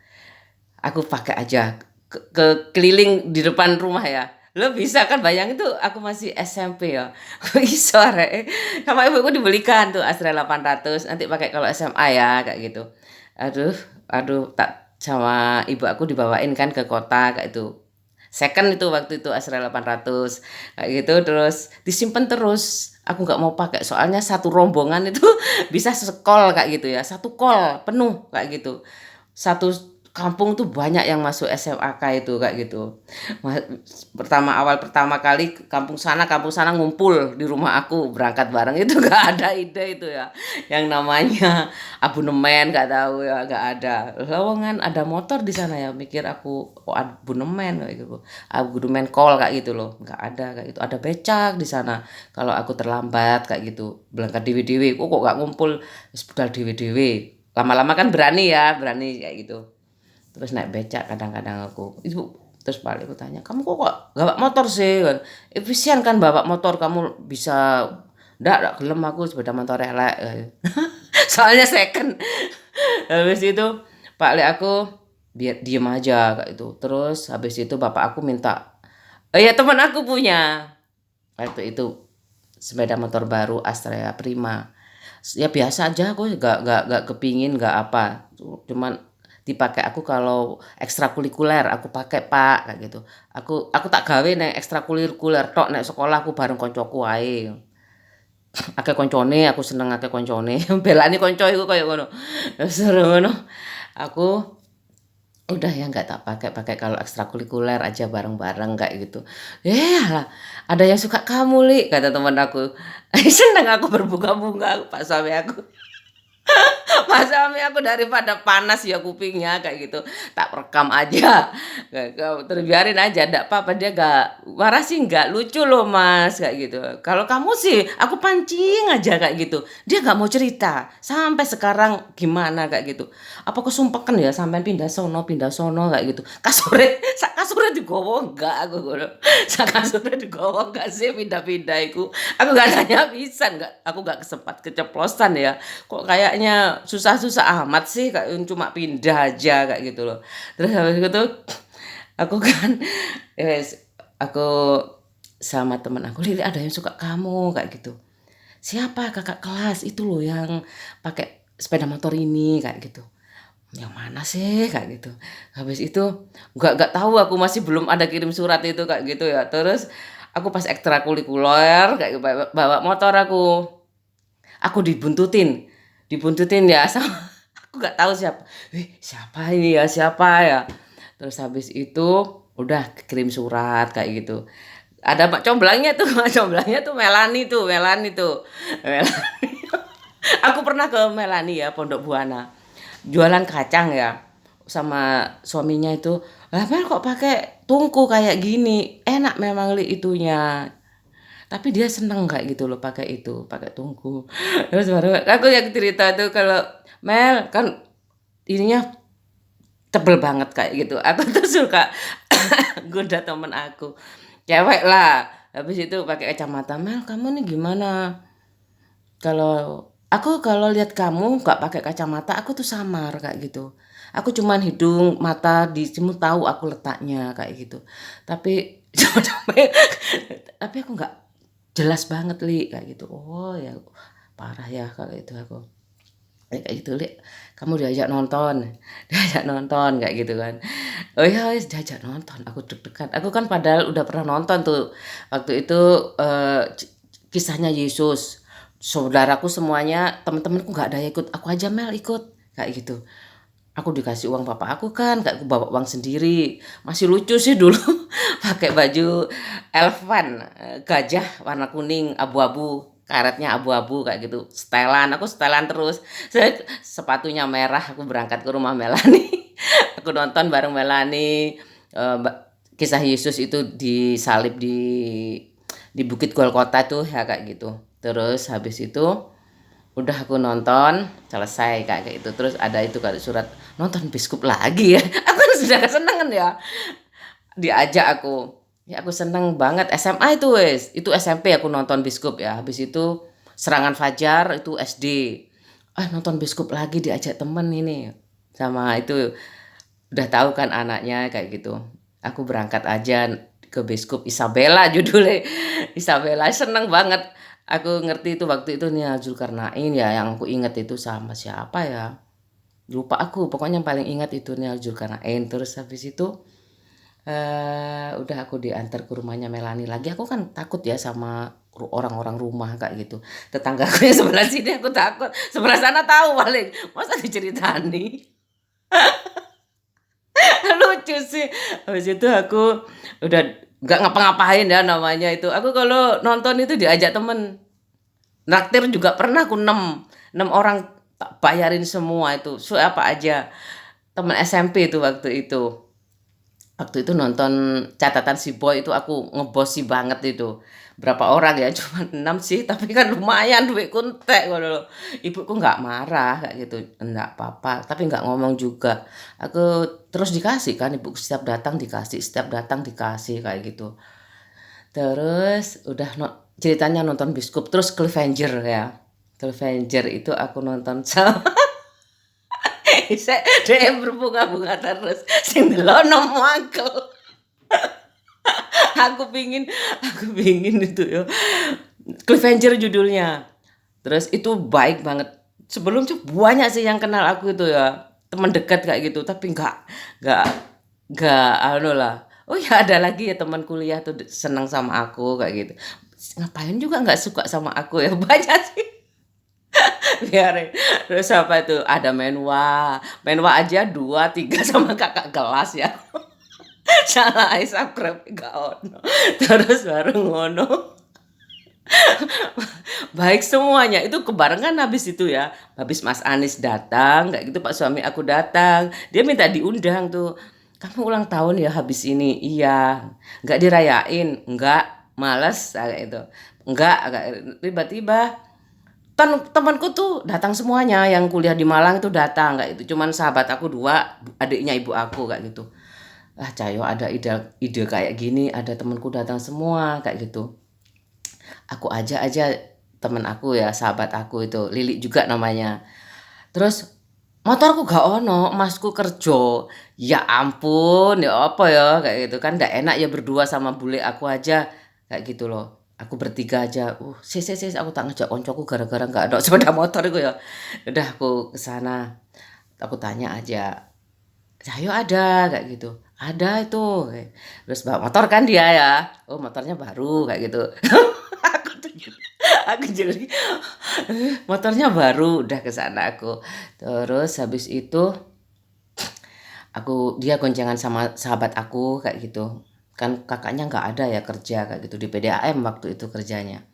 aku pakai aja ke keliling di depan rumah ya. Lo bisa kan bayangin tuh aku masih SMP ya. Iso arek. Sama ibuku dibelikan tuh Astra 800 nanti pakai kalau SMA ya kayak gitu. Aduh, aduh tak sama ibu aku dibawain kan ke kota kayak itu. Second itu waktu itu Astra 800 kayak gitu, terus disimpan terus. Aku nggak mau pakai soalnya satu rombongan itu bisa sekol kayak gitu ya. Satu kol penuh kayak gitu. Satu kampung tuh banyak yang masuk SMAK itu kayak gitu. Pertama kali kampung sana ngumpul di rumah aku berangkat bareng itu gak ada ide itu ya. Yang namanya abonemen gak tahu ya, gak ada. Lowongan ada motor di sana ya, mikir aku oh abonemen kayak gitu. Abonemen call kayak gitu loh. Gak ada kayak gitu. Ada becak di sana. Kalau aku terlambat kayak gitu, berangkat dewe-dewe. Kok gak ngumpul budal dewe-dewe. Lama-lama kan berani ya, berani kayak gitu. Terus naik becak kadang-kadang aku itu, terus balik aku tanya, kamu kok gak bawa motor sih kan, efisien kan bawa motor, kamu bisa ndak gelem aku sepeda motor elek. Soalnya second. Habis itu Pak Le aku biar diem aja kayak itu. Terus habis itu bapak aku minta, ya teman aku punya waktu itu sepeda motor baru Astrea Prima. Ya biasa aja, aku gak kepingin gak apa, cuman dipakai aku kalau ekstrakurikuler aku pakai pak kayak gitu. Aku tak gawe neng ekstrakurikuler tok, nek sekolah aku bareng koncoku ae. Akeh koncone, aku seneng akeh koncone. Belani konco iku koyo ngono. Seru ngono. Aku udah ya nggak tak pakai kalau ekstrakurikuler aja bareng-bareng kayak gitu. Alah, ada yang suka kamu Li, kata teman aku. Seneng aku berbunga-bunga pak suami aku. Mas suami aku daripada panas ya kupingnya kayak gitu, tak rekam aja. Terus biarin aja, ndak apa-apa, dia gak marah sih, nggak lucu loh mas kayak gitu. Kalau kamu sih aku pancing aja kayak gitu, dia nggak mau cerita sampai sekarang gimana kayak gitu. Apa kesumpekan ya sampai pindah sono kayak gitu. Kasure digowo enggak aku ngono. Kasure digowo enggak sih pindah-pindah iku. Aku gak tanya bisa enggak, aku gak kesempat keceplosan ya. Kok kayaknya susah-susah amat sih, kayak cuma pindah aja kayak gitu loh. Terus habis itu aku kan aku sama temen aku, Lili ada yang suka kamu kayak gitu. Siapa? Kakak kelas itu loh yang pakai sepeda motor ini kayak gitu. Yang mana sih kayak gitu. Habis itu nggak tahu, aku masih belum ada kirim surat itu kayak gitu ya. Terus aku pas ekstrakurikuler kayak bawa motor aku dibuntutin ya sama aku nggak tahu siapa. Siapa ini ya, siapa ya. Terus habis itu udah kirim surat kayak gitu. Ada mak comblangnya tuh, mak comblangnya tuh Melani tuh, Melani tuh. Melani. Aku pernah ke Melani ya, Pondok Buana. Jualan kacang ya. Sama suaminya itu, "Lah Mel kok pakai tungku kayak gini?" Enak memang Li itunya. Tapi dia seneng kayak gitu loh pakai itu, pakai tungku. Terus baru aku yang cerita tuh kalau Mel kan ininya tebel banget kayak gitu. Aku tuh suka goda temen aku. Cewek lah. Habis itu pakai kacamata, "Mel, kamu nih gimana? Kalau lihat kamu nggak pakai kacamata, aku tuh samar kayak gitu. Aku cuman hidung, mata di sini tahu aku letaknya kayak gitu. Tapi tapi aku nggak jelas banget Li kayak gitu." Oh ya parah ya kalau itu aku. Kayak gitu Li, kamu diajak nonton kayak gitu kan. Oh ya wis diajak nonton, aku deg-degan. Aku kan padahal udah pernah nonton tuh waktu itu kisahnya Yesus. saudaraku semuanya, temen-temenku nggak ada yang ikut, aku aja Mel ikut kayak gitu. Aku dikasih uang papa aku kan, gak aku bawa uang sendiri. Masih lucu sih dulu pakai baju elfan, gajah warna kuning abu-abu, karetnya abu-abu kayak gitu. Setelan, aku setelan terus. Saya sepatunya merah, aku berangkat ke rumah Melani. Aku nonton bareng Melani, kisah Yesus itu disalib di Bukit Golgota tuh ya kayak gitu. Terus habis itu udah aku nonton selesai kayak gitu, terus ada itu kali surat nonton biskup lagi ya. Aku kan sudah kesenangan ya, diajak aku ya, aku seneng banget. SMA itu wes, itu SMP aku nonton biskup ya. Habis itu serangan fajar itu SD, nonton biskup lagi diajak temen ini sama itu, udah tahu kan anaknya kayak gitu. Aku berangkat aja ke biskup Isabella judulnya. Isabella seneng banget. Aku ngerti itu waktu itu nih Zulkarnain ya, yang aku inget itu sama siapa ya, lupa aku, pokoknya yang paling ingat itu nih Zulkarnain. Terus habis itu udah aku diantar ke rumahnya Melani lagi. Aku kan takut ya sama orang-orang rumah kayak gitu, tetanggaku yang sebelah sini aku takut, sebelah sana tahu paling, masa diceritani. Lucu sih. Habis itu aku udah nggak ngapa-ngapain ya namanya itu. Aku kalau nonton itu diajak temen. Naktir juga pernah aku 6 orang tak bayarin semua itu. So apa aja. Temen SMP itu waktu itu. Waktu itu nonton catatan si Boy itu aku ngebosi banget itu. Berapa orang ya? Cuma 6 sih, tapi kan lumayan duit kuntek ngono lho. Ibuku nggak marah kayak gitu. Enggak apa-apa, tapi nggak ngomong juga. Aku terus dikasih kan, ibuku setiap datang dikasih, setiap datang dikasih kayak gitu. Terus udah ceritanya nonton biskup, terus Cliffhanger ya. Cliffhanger itu aku nonton sama saya DM berbunga-bunga terus sing delono mangkel. Aku pingin itu ya. Cliffhanger judulnya. Terus itu baik banget. Sebelumnya banyak sih yang kenal aku itu ya, teman dekat kayak gitu, tapi nggak nggak anu lah. Oh ya ada lagi ya teman kuliah tuh senang sama aku kayak gitu. Ngapain juga nggak suka sama aku ya, banyak sih. Biarin. Terus apa itu? Ada Menwa. Menwa aja 2 3 sama kakak kelas ya. Salah subscribe gak ono. Terus baru ngono. Baik semuanya. Itu kebarengan habis itu ya. Habis Mas Anies datang, kayak gitu Pak suami aku datang. Dia minta diundang tuh. Kamu ulang tahun ya habis ini? Iya. Nggak dirayain? Nggak. Males kayak itu. Nggak. Tiba-tiba temanku tuh datang semuanya, yang kuliah di Malang itu datang kayak itu. Cuman sahabat aku 2, adiknya ibu aku kayak gitu. Cayo ada ide kayak gini, ada temanku datang semua kayak gitu. Aku aja temen aku ya, sahabat aku itu Lili juga namanya. Terus motorku gak ono, masku kerja. Ya ampun, ya apa ya kayak gitu kan, ndak enak ya berdua sama bule aku aja kayak gitu loh. Aku bertiga aja. Sis, aku tak ngejak koncoku gara-gara nggak ada sepeda motor itu ya. Udah aku ke sana. Aku tanya aja. Cahyo ada kayak gitu. Ada itu. Terus bawa motor kan dia ya. Oh, motornya baru kayak gitu. Aku tuh aku jadi motornya baru, udah ke sana aku. Terus habis itu dia goncengan sama sahabat aku kayak gitu. Kan kakaknya nggak ada ya kerja kayak gitu di PDAM waktu itu kerjanya.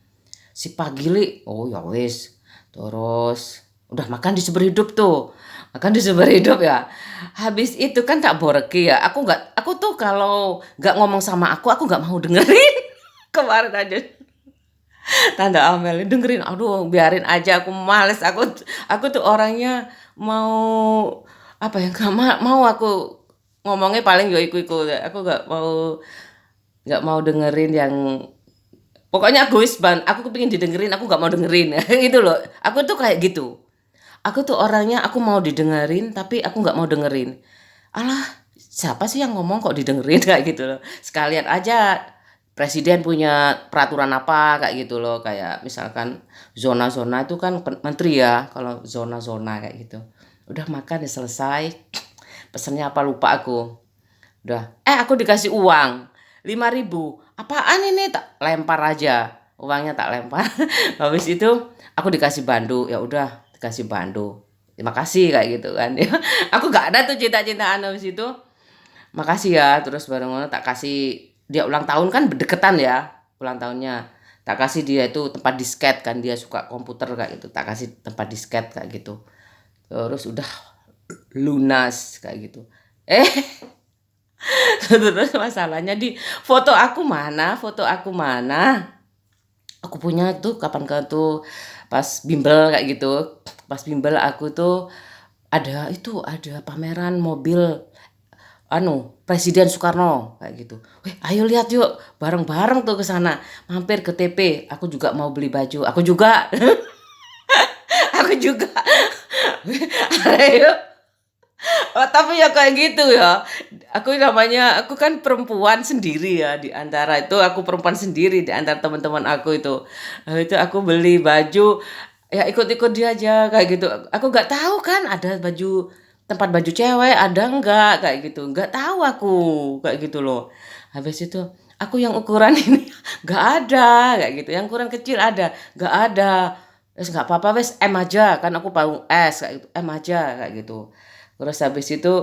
Si Pagili, oh ya wis. Terus udah makan di Sumber Hidup tuh. Makan di Sumber Hidup ya. Habis itu kan tak boreki ya. Aku tuh kalau nggak ngomong sama aku nggak mau dengerin. Kemarin aja Tante Amel dengerin, aduh biarin aja, aku males. Aku tuh orangnya mau apa ya, nggak mau aku ngomongnya paling ya iku aku nggak mau dengerin yang, pokoknya egois ban. Aku kepingin didengerin, aku nggak mau dengerin. Itu loh, aku tuh kayak gitu. Aku tuh orangnya, aku mau didengerin tapi aku nggak mau dengerin. Alah, siapa sih yang ngomong kok didengerin kayak gitu loh. Sekalian aja presiden punya peraturan apa kayak gitu loh, kayak misalkan zona-zona itu kan menteri ya, kalau zona-zona kayak gitu. Udah makan ya selesai. Pesennya apa lupa aku. Udah, aku dikasih uang 5.000. Apaan ini? Tak lempar aja. uangnya tak lempar. Habis itu aku dikasih bando, ya udah dikasih bando. Terima kasih kayak gitu kan. Ya, aku nggak ada tuh cinta-cintaan habis itu. Makasih ya, terus bareng ngono tak kasih dia ulang tahun kan berdeketan ya ulang tahunnya. Tak kasih dia itu tempat disket kan dia suka komputer kayak gitu. Tak kasih tempat disket kayak gitu. Terus udah lunas kayak gitu. Eh, terus masalahnya di foto aku mana? Foto aku mana? Aku punya tuh kapan kan tuh pas bimbel kayak gitu. Pas bimbel aku tuh ada pameran mobil Presiden Soekarno kayak gitu. Weh, ayo lihat yuk bareng-bareng tuh ke sana. Mampir ke TP. Aku juga mau beli baju. Aku juga. Aku juga. Ayo. Oh, tapi ya kayak gitu ya. Aku kan perempuan sendiri ya di antara itu aku perempuan sendiri di antara teman-teman aku itu. Itu aku beli baju ya ikut-ikut dia aja kayak gitu. Aku nggak tahu kan ada tempat baju cewek ada enggak kayak gitu. Nggak tahu aku kayak gitu loh. Habis itu aku yang ukuran ini nggak ada kayak gitu. Yang ukuran kecil ada, nggak ada. Wes nggak apa-apa wes M aja kan aku mau S kayak gitu. M aja kayak gitu. Terus habis itu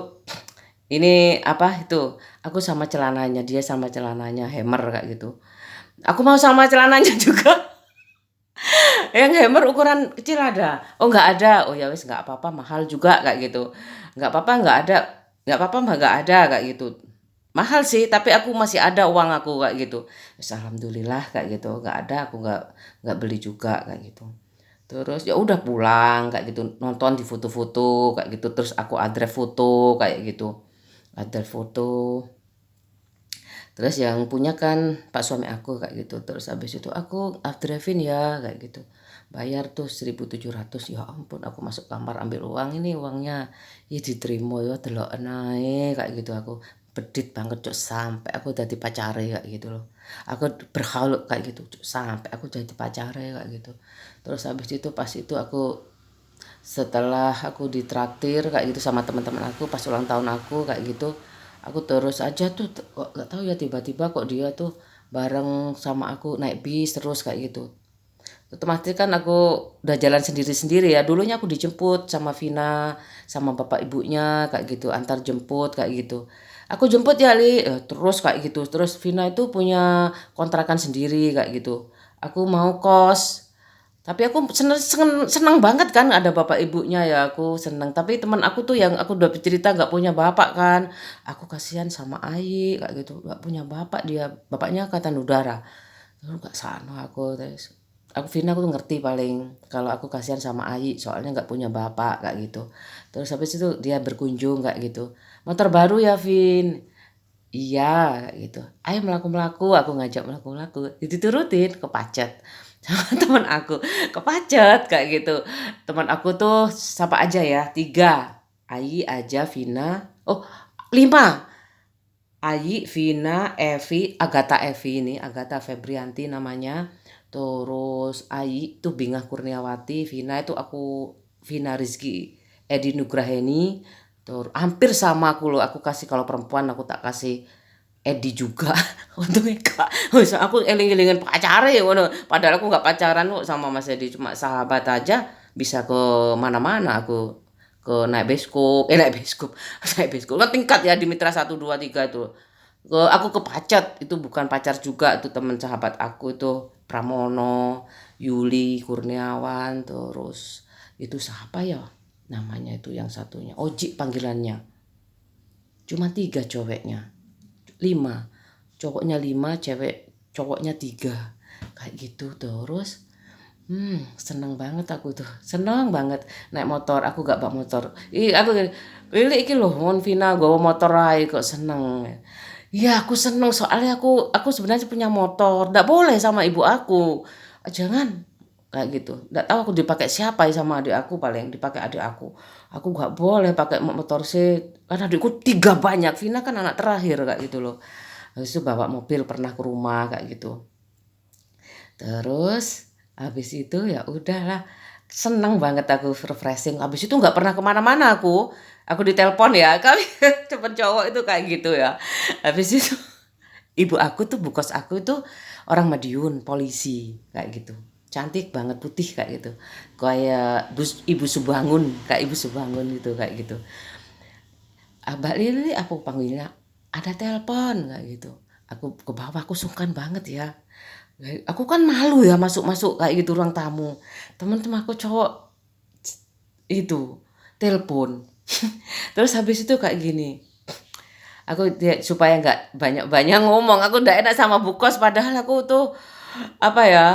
ini apa itu aku sama celananya dia sama celananya hammer kayak gitu. Aku mau sama celananya juga. Yang hammer ukuran kecil ada. Oh nggak ada. Oh ya wes nggak apa-apa mahal juga kayak gitu. Nggak apa-apa nggak ada. Nggak apa-apa mah nggak ada kayak gitu. Mahal sih tapi aku masih ada uang aku kayak gitu. Wes alhamdulillah kayak gitu. Nggak ada aku nggak beli juga kayak gitu. Terus ya udah pulang kayak gitu nonton di foto-foto kayak gitu terus aku adref foto kayak gitu adref foto terus yang punya kan pak suami aku kayak gitu terus habis itu aku adrefin ya kayak gitu bayar tuh 1.700 ya ampun aku masuk kamar ambil uang ini uangnya ya diterima ya delok naik kayak gitu aku bedit banget cok sampai aku jadi pacare kayak gitu loh aku berhalut kayak gitu cok sampai aku jadi pacare kayak gitu terus habis itu pas itu aku setelah aku ditraktir kayak gitu sama teman-teman aku pas ulang tahun aku kayak gitu aku terus aja tuh kok nggak tahu ya tiba-tiba kok dia tuh bareng sama aku naik bis terus kayak gitu otomatis kan aku udah jalan sendiri-sendiri ya dulunya aku dijemput sama Vina sama bapak ibunya kayak gitu antar jemput kayak gitu aku jemput ya Li terus kayak gitu terus Vina itu punya kontrakan sendiri kayak gitu aku mau kos tapi aku seneng banget kan ada bapak ibunya ya aku seneng tapi teman aku tuh yang aku udah cerita nggak punya bapak kan aku kasihan sama Ayi kayak gitu nggak punya bapak dia bapaknya angkatan udara terus nggak sana aku terus aku Vina aku tuh ngerti paling kalau aku kasihan sama Ayi soalnya nggak punya bapak kayak gitu terus habis itu dia berkunjung kayak gitu motor baru ya Vin iya kayak gitu ayo melaku aku ngajak melaku jadi turutin kepacet sama teman aku kepacet kayak gitu teman aku tuh siapa aja ya 3 Ayi Aja Vina 5 Ayi Vina Evi Agatha Febrianti namanya terus Ayi tuh Bingah Kurniawati Vina itu aku Vina Rizky Edi Nugraheni terus hampir sama aku loh aku kasih kalau perempuan aku tak kasih Edi juga untungnya kak aku eling-elingin pacare ngono padahal aku nggak pacaran kok sama Mas Edi cuma sahabat aja bisa ke mana-mana aku ke naik beskop naik beskop kan tingkat ya di Mitra 1 2 3 itu aku ke Pacet itu bukan pacar juga itu teman sahabat aku itu Pramono Yuli Kurniawan terus itu siapa ya namanya itu yang satunya Oji panggilannya cuma 3 cowoknya 5 cowoknya 5 cewek cowoknya 3 kayak gitu terus seneng banget aku tuh seneng banget naik motor aku gak bawa motor aku pilih iki loh mon Vina gue motor aja kok seneng iya aku seneng soalnya aku sebenarnya punya motor nggak boleh sama ibu aku jangan kayak gitu nggak tahu aku dipakai siapa ya sama adik aku paling dipakai adik aku nggak boleh pakai motor sih karena adikku 3 banyak Vina kan anak terakhir kayak gitu loh habis itu bawa mobil pernah ke rumah kayak gitu terus habis itu ya udahlah seneng banget aku refreshing habis itu nggak pernah kemana-mana aku ditelepon ya kami temen cowok itu kayak gitu ya habis itu ibu aku tuh bukos aku itu orang Madiun, polisi kayak gitu. Cantik banget, putih kayak gitu. Kayak Ibu Subangun, kayak Ibu Subangun gitu kayak gitu. Mbak Lili aku panggilnya, ada telepon kayak gitu. Aku ke bawah, aku sungkan banget ya. Aku kan malu ya masuk-masuk kayak gitu ruang tamu. Teman-teman aku cowok itu telepon. Terus habis itu kayak gini. Aku supaya nggak banyak-banyak ngomong, aku nggak enak sama Bu Kos padahal aku tuh apa ya,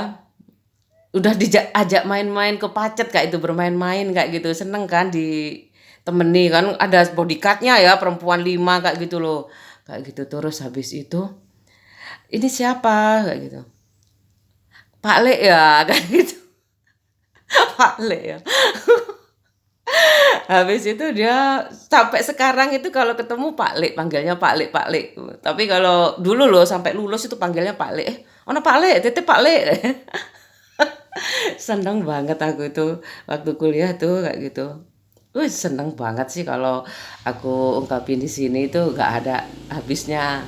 udah ajak main-main ke Pacet kayak itu, bermain-main kayak gitu, seneng kan ditemani kan, ada bodyguardnya ya perempuan 5 kayak gitu loh, kayak gitu. Terus habis itu ini siapa kayak gitu, Pak Le ya kayak gitu. Pak Le ya. Habis itu dia sampai sekarang itu kalau ketemu Pak Le, panggilnya Pak Le, Pak Le. Tapi kalau dulu loh sampai lulus itu panggilnya Pak Le. Ono Pak Le, titip Pak Le. Seneng banget aku itu waktu kuliah tuh kayak gitu. Wih, seneng banget sih kalau aku ungkapin di sini itu nggak ada habisnya.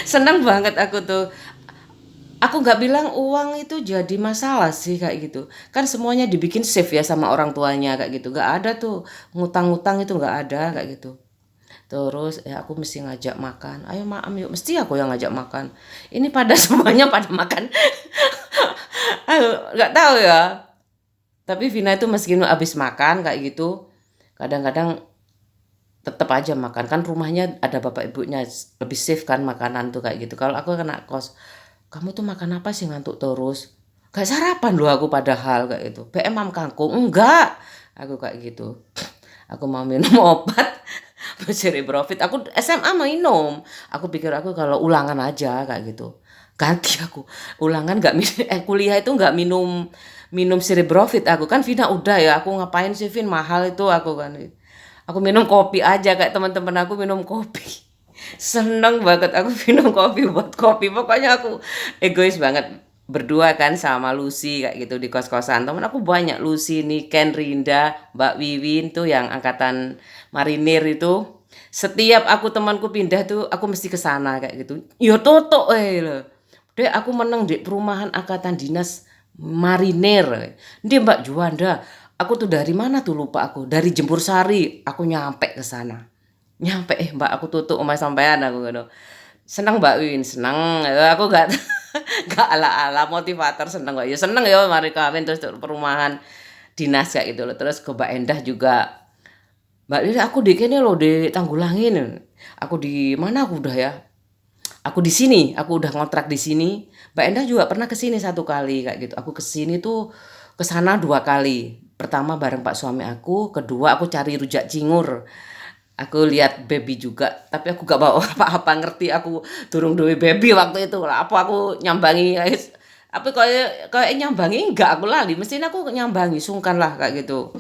Seneng banget aku tuh. Aku nggak bilang uang itu jadi masalah sih kayak gitu. Kan semuanya dibikin safe ya sama orang tuanya kayak gitu. Nggak ada tuh ngutang-ngutang itu nggak ada kayak gitu. Terus ya aku mesti ngajak makan. Ayo maam yuk. Mesti aku yang ngajak makan. Ini pada semuanya pada makan. Nggak tahu ya. Tapi Vina itu meskipun habis makan kayak gitu, kadang-kadang tetap aja makan. Kan rumahnya ada bapak ibunya, lebih safe kan makanan tuh kayak gitu. Kalau aku kena kos, kamu tuh makan apa sih ngantuk terus? Gak sarapan loh aku padahal kayak gitu. PM mam kangkung, enggak. Aku kayak gitu. Aku mau minum obat Cerebrofit. Aku SMA minum. Aku pikir aku kalau ulangan aja kayak gitu. Ganti aku. Ulangan nggak kuliah itu nggak minum Cerebrofit aku kan. Vina udah ya. Aku ngapain sih Vin, mahal itu aku kan. Aku minum kopi aja kayak teman-teman aku minum kopi. Seneng banget aku minum kopi buat kopi. Pokoknya aku egois banget. Berdua kan sama Lucy kayak gitu di kos-kosan. Temen aku banyak, Lucy, Niken, Rinda, Mbak Wiwin tuh yang angkatan marinir itu. Setiap aku temanku pindah tuh aku mesti ke sana kayak gitu. Yo toto loh. Dek aku menang di perumahan angkatan dinas marinir. Dia Mbak Juanda. Aku tuh dari mana tuh lupa aku. Dari Jempur Sari aku nyampe ke sana. Nyampe Mbak aku tutup omah sampean aku ngono. Seneng Mbak Win, seneng. Aku gak gak ala-ala motivator, seneng kok. Ya seneng ya mari kawin terus perumahan dinas kayak gitu loh. Terus ke Mbak Endah juga. Mbak Lili aku di kene loh di Tanggulangin. Aku di mana aku udah ya? Aku di sini, aku udah ngontrak di sini. Mbak Endah juga pernah ke sini 1 kali kayak gitu. Aku ke sini tuh ke sana 2 kali. Pertama bareng Pak suami aku, kedua aku cari rujak cingur. Aku lihat baby juga, tapi aku gak bawa apa-apa, ngerti aku durung duwe baby waktu itu lah. Apa aku nyambangi guys? Apa kayak nyambangi enggak, aku lali. Mestinya aku nyambangi, sungkan lah kayak gitu.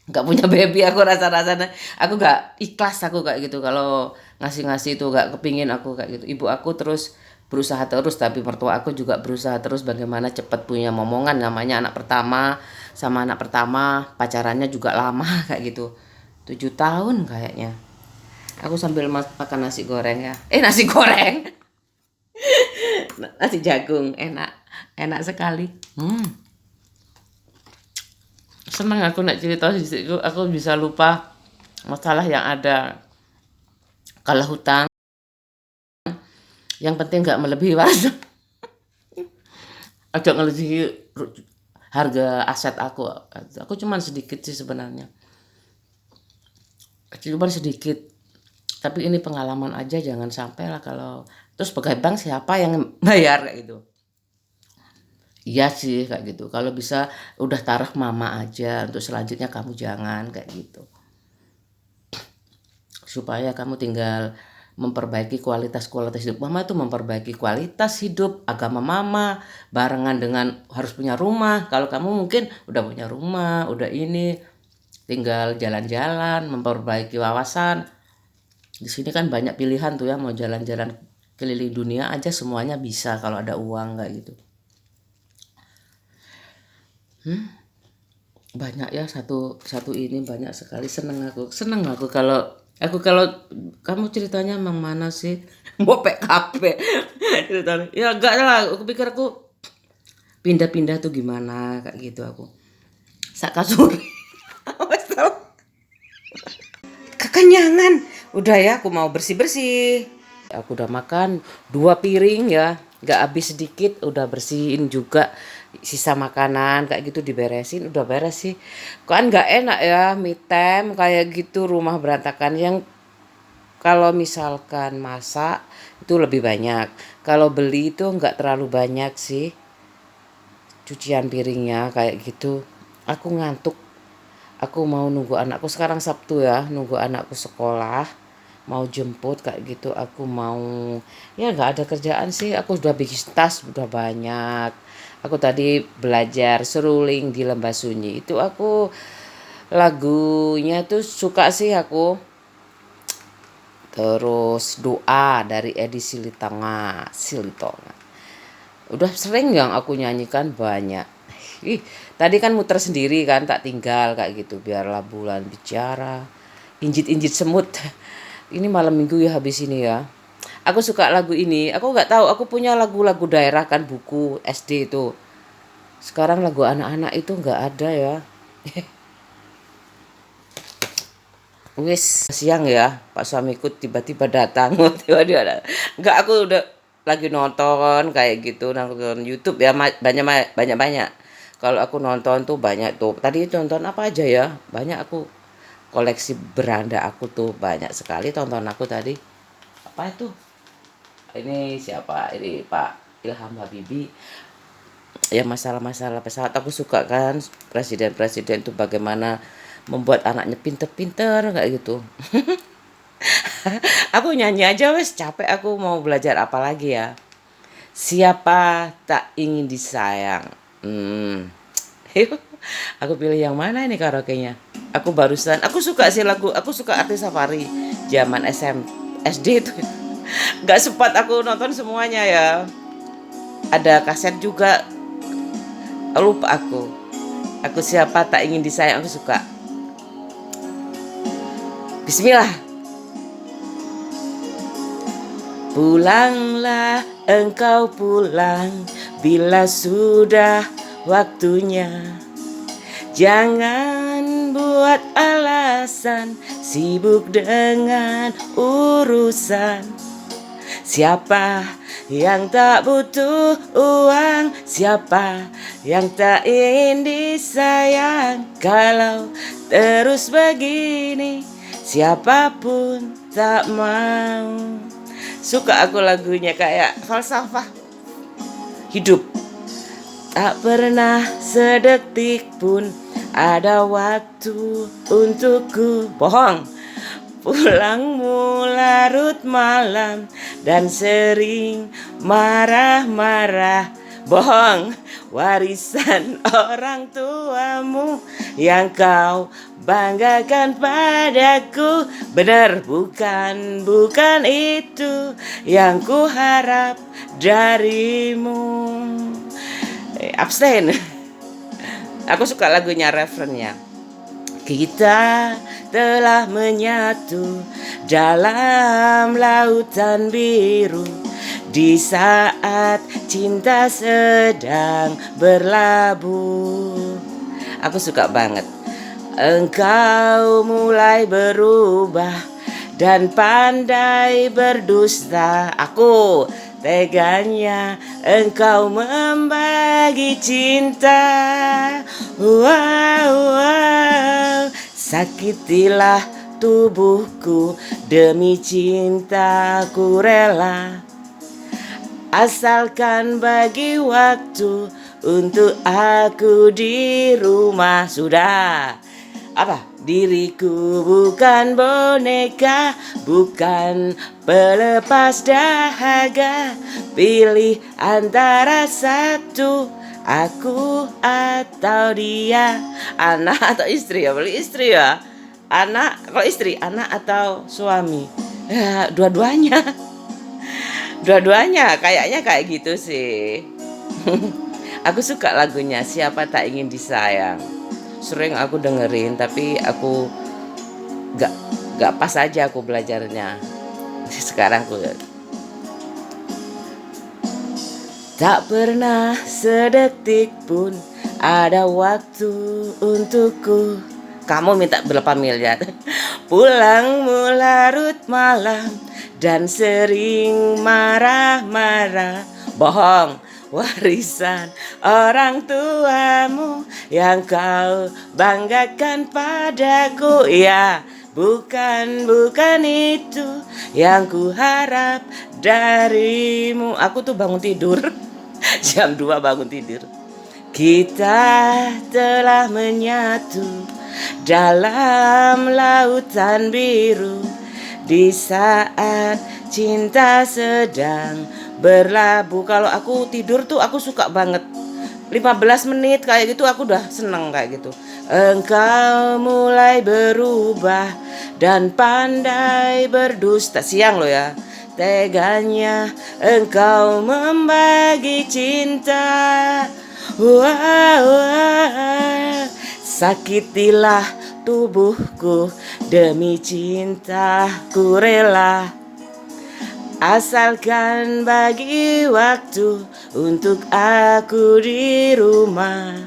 Gak punya baby aku rasa-rasanya, aku gak ikhlas aku kayak gitu kalau ngasih-ngasih itu, gak kepingin aku kayak gitu. Ibu aku terus berusaha terus, tapi mertua aku juga berusaha terus bagaimana cepat punya momongan, namanya anak pertama. Sama anak pertama pacarannya juga lama kayak gitu, 7 tahun kayaknya. Aku sambil makan nasi goreng ya, nasi goreng nasi jagung, enak enak sekali. Seneng aku nak cerita di situ, aku bisa lupa masalah yang ada. Kalau hutang, yang penting nggak melebihi waras. Ada ngelebihi harga aset aku. Aku cuman sedikit sih sebenarnya, cuman sedikit. Tapi ini pengalaman aja, jangan sampai lah kalau terus pegawai bank siapa yang bayar kayak gitu. Iya sih kayak gitu. Kalau bisa udah taruh mama aja, untuk selanjutnya kamu jangan kayak gitu. Supaya kamu tinggal memperbaiki kualitas hidup mama, itu memperbaiki kualitas hidup agama mama barengan dengan harus punya rumah. Kalau kamu mungkin udah punya rumah, udah ini, tinggal jalan-jalan, memperbaiki wawasan. Di sini kan banyak pilihan tuh ya, mau jalan-jalan keliling dunia aja semuanya bisa kalau ada uang kayak gitu. Banyak ya, satu ini banyak sekali. Seneng aku kalau Aku kalau kamu ceritanya emang mana sih? Mau PKP ceritanya. Ya enggak lah, aku pikir aku pindah-pindah tuh gimana kayak gitu aku. Sak kasur. Wes tau. Kekenyangan. Udah ya, aku mau bersih-bersih. Aku udah makan 2 piring ya, nggak habis sedikit, udah bersihin juga sisa makanan kayak gitu diberesin, udah beres sih. Kan nggak enak ya, me time kayak gitu rumah berantakan. Yang kalau misalkan masak itu lebih banyak, kalau beli itu nggak terlalu banyak sih cucian piringnya kayak gitu. Aku ngantuk, aku mau nunggu anakku sekarang Sabtu ya, nunggu anakku sekolah mau jemput kayak gitu. Aku mau, ya nggak ada kerjaan sih, aku sudah bikin tas udah banyak. Aku tadi belajar seruling di Lembah Sunyi itu, aku lagunya tuh suka sih aku. Terus doa dari Edi Silitonga udah sering yang aku nyanyikan banyak. Ih, tadi kan muter sendiri kan, tak tinggal kayak gitu. Biarlah bulan bicara, injit-injit semut. Ini malam minggu ya habis ini ya. Aku suka lagu ini. Aku nggak tahu, aku punya lagu-lagu daerah kan, buku SD itu. Sekarang lagu anak-anak itu nggak ada ya. Wis siang ya, Pak suamiku tiba-tiba datang. Tiba-tiba datang. Enggak, aku udah lagi nonton kayak gitu, nonton YouTube ya, banyak-banyak. Kalau aku nonton tuh banyak tuh. Tadi nonton apa aja ya? Banyak aku koleksi beranda aku tuh banyak sekali tonton aku tadi. Apa itu? Ini siapa? Ini Pak Ilham Habibie. Ya masalah-masalah pesawat aku suka kan, presiden-presiden tuh bagaimana membuat anaknya pinter-pinter kayak gitu. Aku nyanyi aja wes, capek aku, mau belajar apa lagi ya. Siapa tak ingin disayang. Hmm. Aku pilih yang mana ini karaoke-nya. Aku suka sih lagu, aku suka Artis Safari zaman SD itu. Gak sempat aku nonton semuanya ya. Ada kaset juga, lupa aku. Aku siapa tak ingin disayang, aku suka. Bismillah. Pulanglah engkau pulang bila sudah waktunya. Jangan buat alasan sibuk dengan urusan. Siapa yang tak butuh uang? Siapa yang tak ingin disayang? Kalau terus begini, siapapun tak mau. Suka aku lagunya, kayak falsafah hidup. Tak pernah sedetik pun ada waktu untukku. Bohong. Pulangmu larut malam dan sering marah-marah. Bohong. Warisan orang tuamu yang kau banggakan padaku. Benar, bukan itu yang ku harap darimu. Abstain. Aku suka lagunya, refrennya. Kita telah menyatu dalam lautan biru di saat cinta sedang berlabuh. Aku suka banget. Engkau mulai berubah dan pandai berdusta. Aku teganya engkau membagi cinta. Wow, wow. Sakitilah tubuhku demi cintaku rela. Asalkan bagi waktu untuk aku di rumah. Sudah. Apa? Diriku bukan boneka, bukan pelepas dahaga. Pilih antara satu, aku atau dia. Anak atau istri ya? Beli istri ya. Anak, kalau istri, anak atau suami. Ya, dua-duanya. Dua-duanya kayaknya kayak gitu sih. Aku suka lagunya Siapa Tak Ingin Disayang. Sering aku dengerin, tapi aku gak Gak pas aja aku belajarnya. Sekarang aku tak pernah sedetik pun ada waktu untukku. Kamu minta berapa miliar? Pulangmu larut malam dan sering marah-marah. Bohong, warisan orang tuamu yang kau banggakan padaku. Ya, bukan itu yang ku harap darimu. Aku tuh bangun tidur jam 2 bangun tidur. Kita telah menyatu dalam lautan biru di saat cinta sedang berlabuh. Kalau aku tidur tuh aku suka banget 15 menit kayak gitu aku udah seneng kayak gitu. Engkau mulai berubah dan pandai berdusta. Siang loh ya. Teganya engkau membagi cinta. Wah, wah. Sakitilah tubuhku demi cinta ku rela. Asalkan bagi waktu untuk aku di rumah.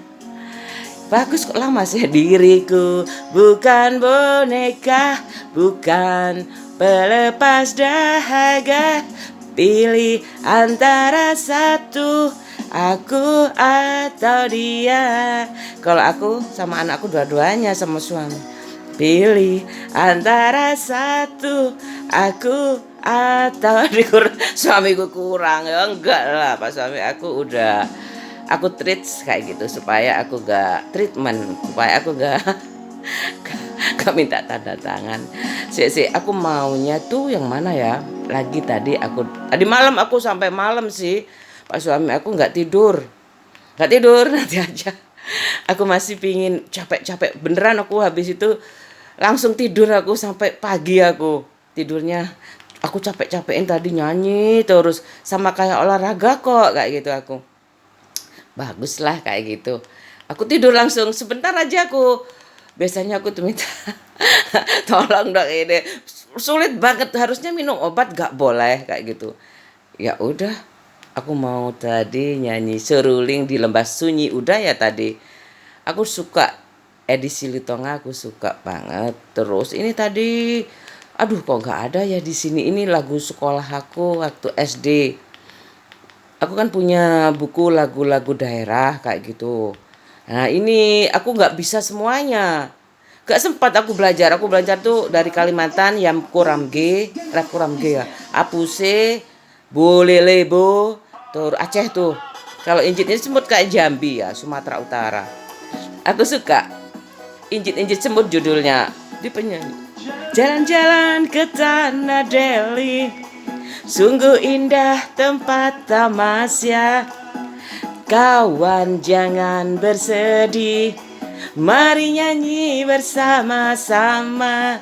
Bagus kok lama sih. Diriku bukan boneka, bukan pelepas dahaga. Pilih antara satu, aku atau dia. Kalau aku sama anakku dua-duanya sama suami. Pilih antara satu, aku atau suamiku kurang. Ya enggak lah, Pak suami aku udah aku treat kayak gitu supaya aku gak treatment, supaya aku gak gak minta tanda tangan. Aku maunya tuh yang mana ya? Lagi tadi malam aku sampai malam sih. Pak suami aku nggak tidur nanti aja. Aku masih pingin capek-capek beneran. Aku habis itu langsung tidur aku sampai pagi aku tidurnya. Aku capek-capekin tadi nyanyi terus sama kayak olahraga kok kayak gitu aku. Bagus lah kayak gitu. Aku tidur langsung sebentar aja aku. Biasanya aku tuh minta tolong dong ini. Sulit banget harusnya minum obat gak boleh kayak gitu. Ya udah. Aku mau tadi nyanyi seruling di lembah sunyi udah ya tadi. Aku suka edisi Litonga aku suka banget. Terus ini tadi aduh kok nggak ada ya di sini. Ini lagu sekolah aku waktu SD. Aku kan punya buku lagu-lagu daerah kayak gitu. Nah ini aku nggak bisa semuanya. Gak sempat aku belajar. Aku belajar tuh dari Kalimantan yang kuramge ya. Apuse, bolelebo, terus Aceh tuh. Kalau injit semut kayak Jambi ya, Sumatera Utara. Aku suka injit semut judulnya. Di penyanyi. Jalan-jalan ke Tanah Deli, sungguh indah tempat tamasya. Kawan jangan bersedih, mari nyanyi bersama-sama.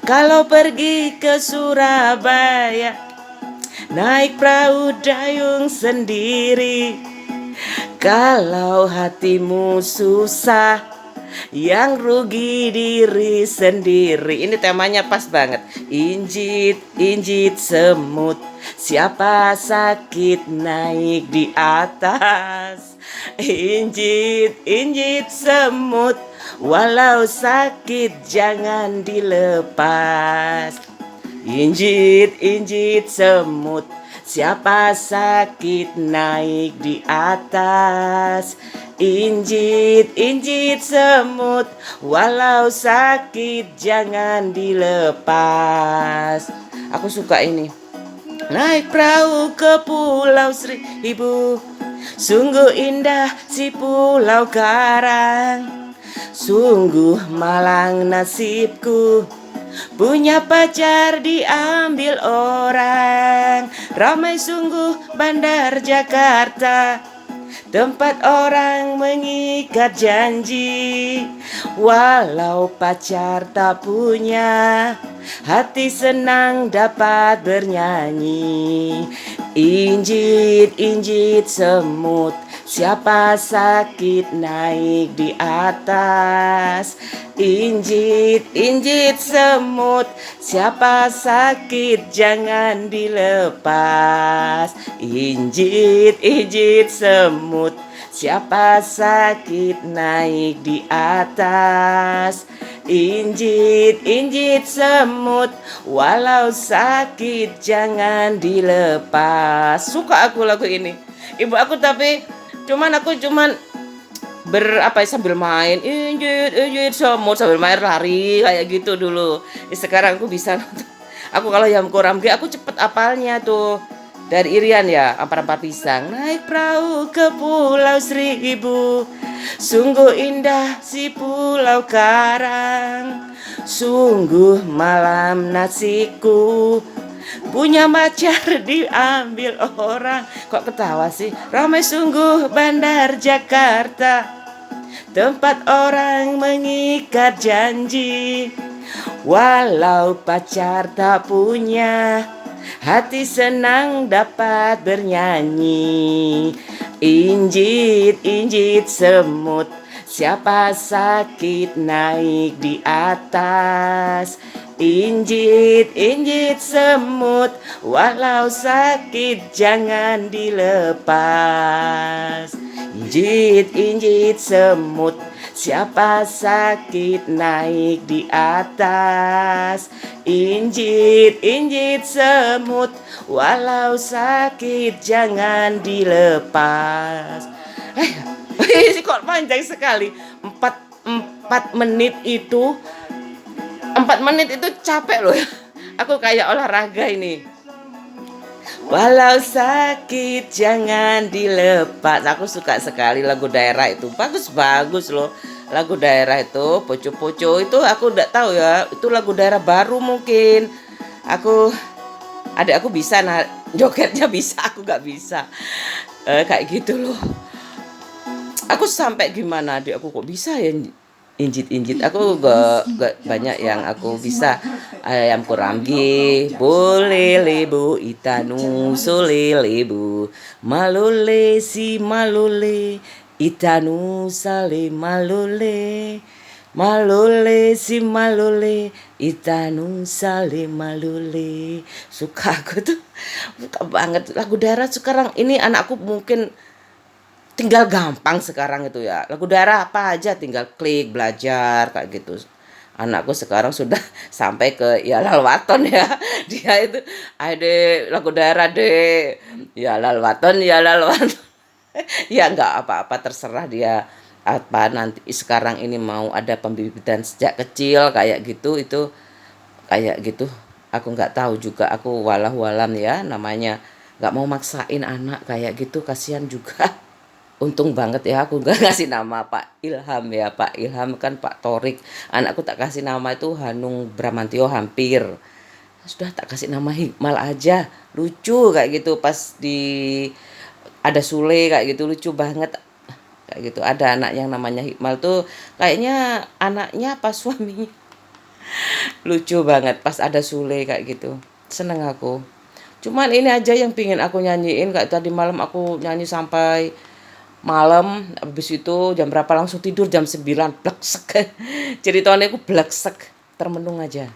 Kalau pergi ke Surabaya, naik perahu dayung sendiri. Kalau hatimu susah, yang rugi diri sendiri. Ini temanya pas banget. Injit semut, siapa sakit naik di atas. Injit semut, walau sakit jangan dilepas. Injit semut, siapa sakit naik di atas. Injit semut, walau sakit jangan dilepas. Aku suka ini. Naik perahu ke Pulau Seribu, sungguh indah si Pulau Karang. Sungguh malang nasibku, punya pacar diambil orang. Ramai sungguh bandar Jakarta, tempat orang mengikat janji. Walau pacar tak punya, hati senang dapat bernyanyi. Injit semut, Siapa sakit naik di atas, injit semut. Siapa sakit jangan dilepas, injit semut. Siapa sakit naik di atas, injit semut. Walau sakit jangan dilepas. Suka aku lagu ini. Ibu aku tapi aku cuman sambil main injit semut sambil main lari kayak gitu dulu. Sekarang aku bisa nonton. Aku kalau yang Ramge aku cepet apalnya tuh. Dari Irian ya, ampar-ampar pisang. Naik perahu ke Pulau Seribu, sungguh indah si Pulau Karang. Sungguh malam nasiku, punya pacar diambil orang. Kok ketawa sih? Ramai sungguh bandar Jakarta, tempat orang mengikat janji. Walau pacar tak punya, hati senang dapat bernyanyi. Injit semut. Siapa sakit naik di atas, injit semut. Walau sakit jangan dilepas, injit semut. Siapa sakit naik di atas, injit semut. Walau sakit jangan dilepas. Kok panjang sekali. 4 menit itu 4 menit itu capek loh. Aku kayak olahraga ini. Walau sakit jangan dilepas. Aku suka sekali lagu daerah itu. Bagus loh. Lagu daerah itu, Poco-poco itu aku enggak tahu ya. Itu lagu daerah baru mungkin. Adik aku bisa jogetnya bisa, aku enggak bisa. Kayak gitu loh. Aku sampai gimana adik aku kok bisa ya injit. Aku gak banyak yang aku bisa. Ayam Ramge, boleh lebu itanu sole lebu, malole si malole itanu sale malole, malole si malole itanu sale malole. Suka aku tuh, suka banget lagu daerah sekarang ini. Anakku mungkin tinggal gampang sekarang itu ya. Lagu daerah apa aja tinggal klik belajar kayak gitu. Anakku sekarang sudah sampai ke Yalal Waton ya. Dia itu ada lagu daerah deh. Yalal Waton. Ya enggak apa-apa, terserah dia apa nanti. Sekarang ini mau ada pembibitan sejak kecil kayak gitu, itu kayak gitu. Aku enggak tahu juga, aku walah-walam ya namanya. Enggak mau maksain anak kayak gitu, kasihan juga. Untung banget ya aku gak ngasih nama Pak Ilham ya. Pak Ilham kan Pak Torik. Anakku tak kasih nama itu Hanung Bramantio hampir. Sudah tak kasih nama Hikmal aja. Lucu kayak gitu pas ada Sule kayak gitu, lucu banget. Kayak gitu. Ada anak yang namanya Hikmal tuh kayaknya anaknya apa suaminya. Lucu banget pas ada Sule kayak gitu. Seneng aku. Cuman ini aja yang pingin aku nyanyiin. Kayak tadi malam aku nyanyi sampai malam, habis itu jam berapa langsung tidur jam 9 bleksek. Ceritanya aku bleksek, termenung aja.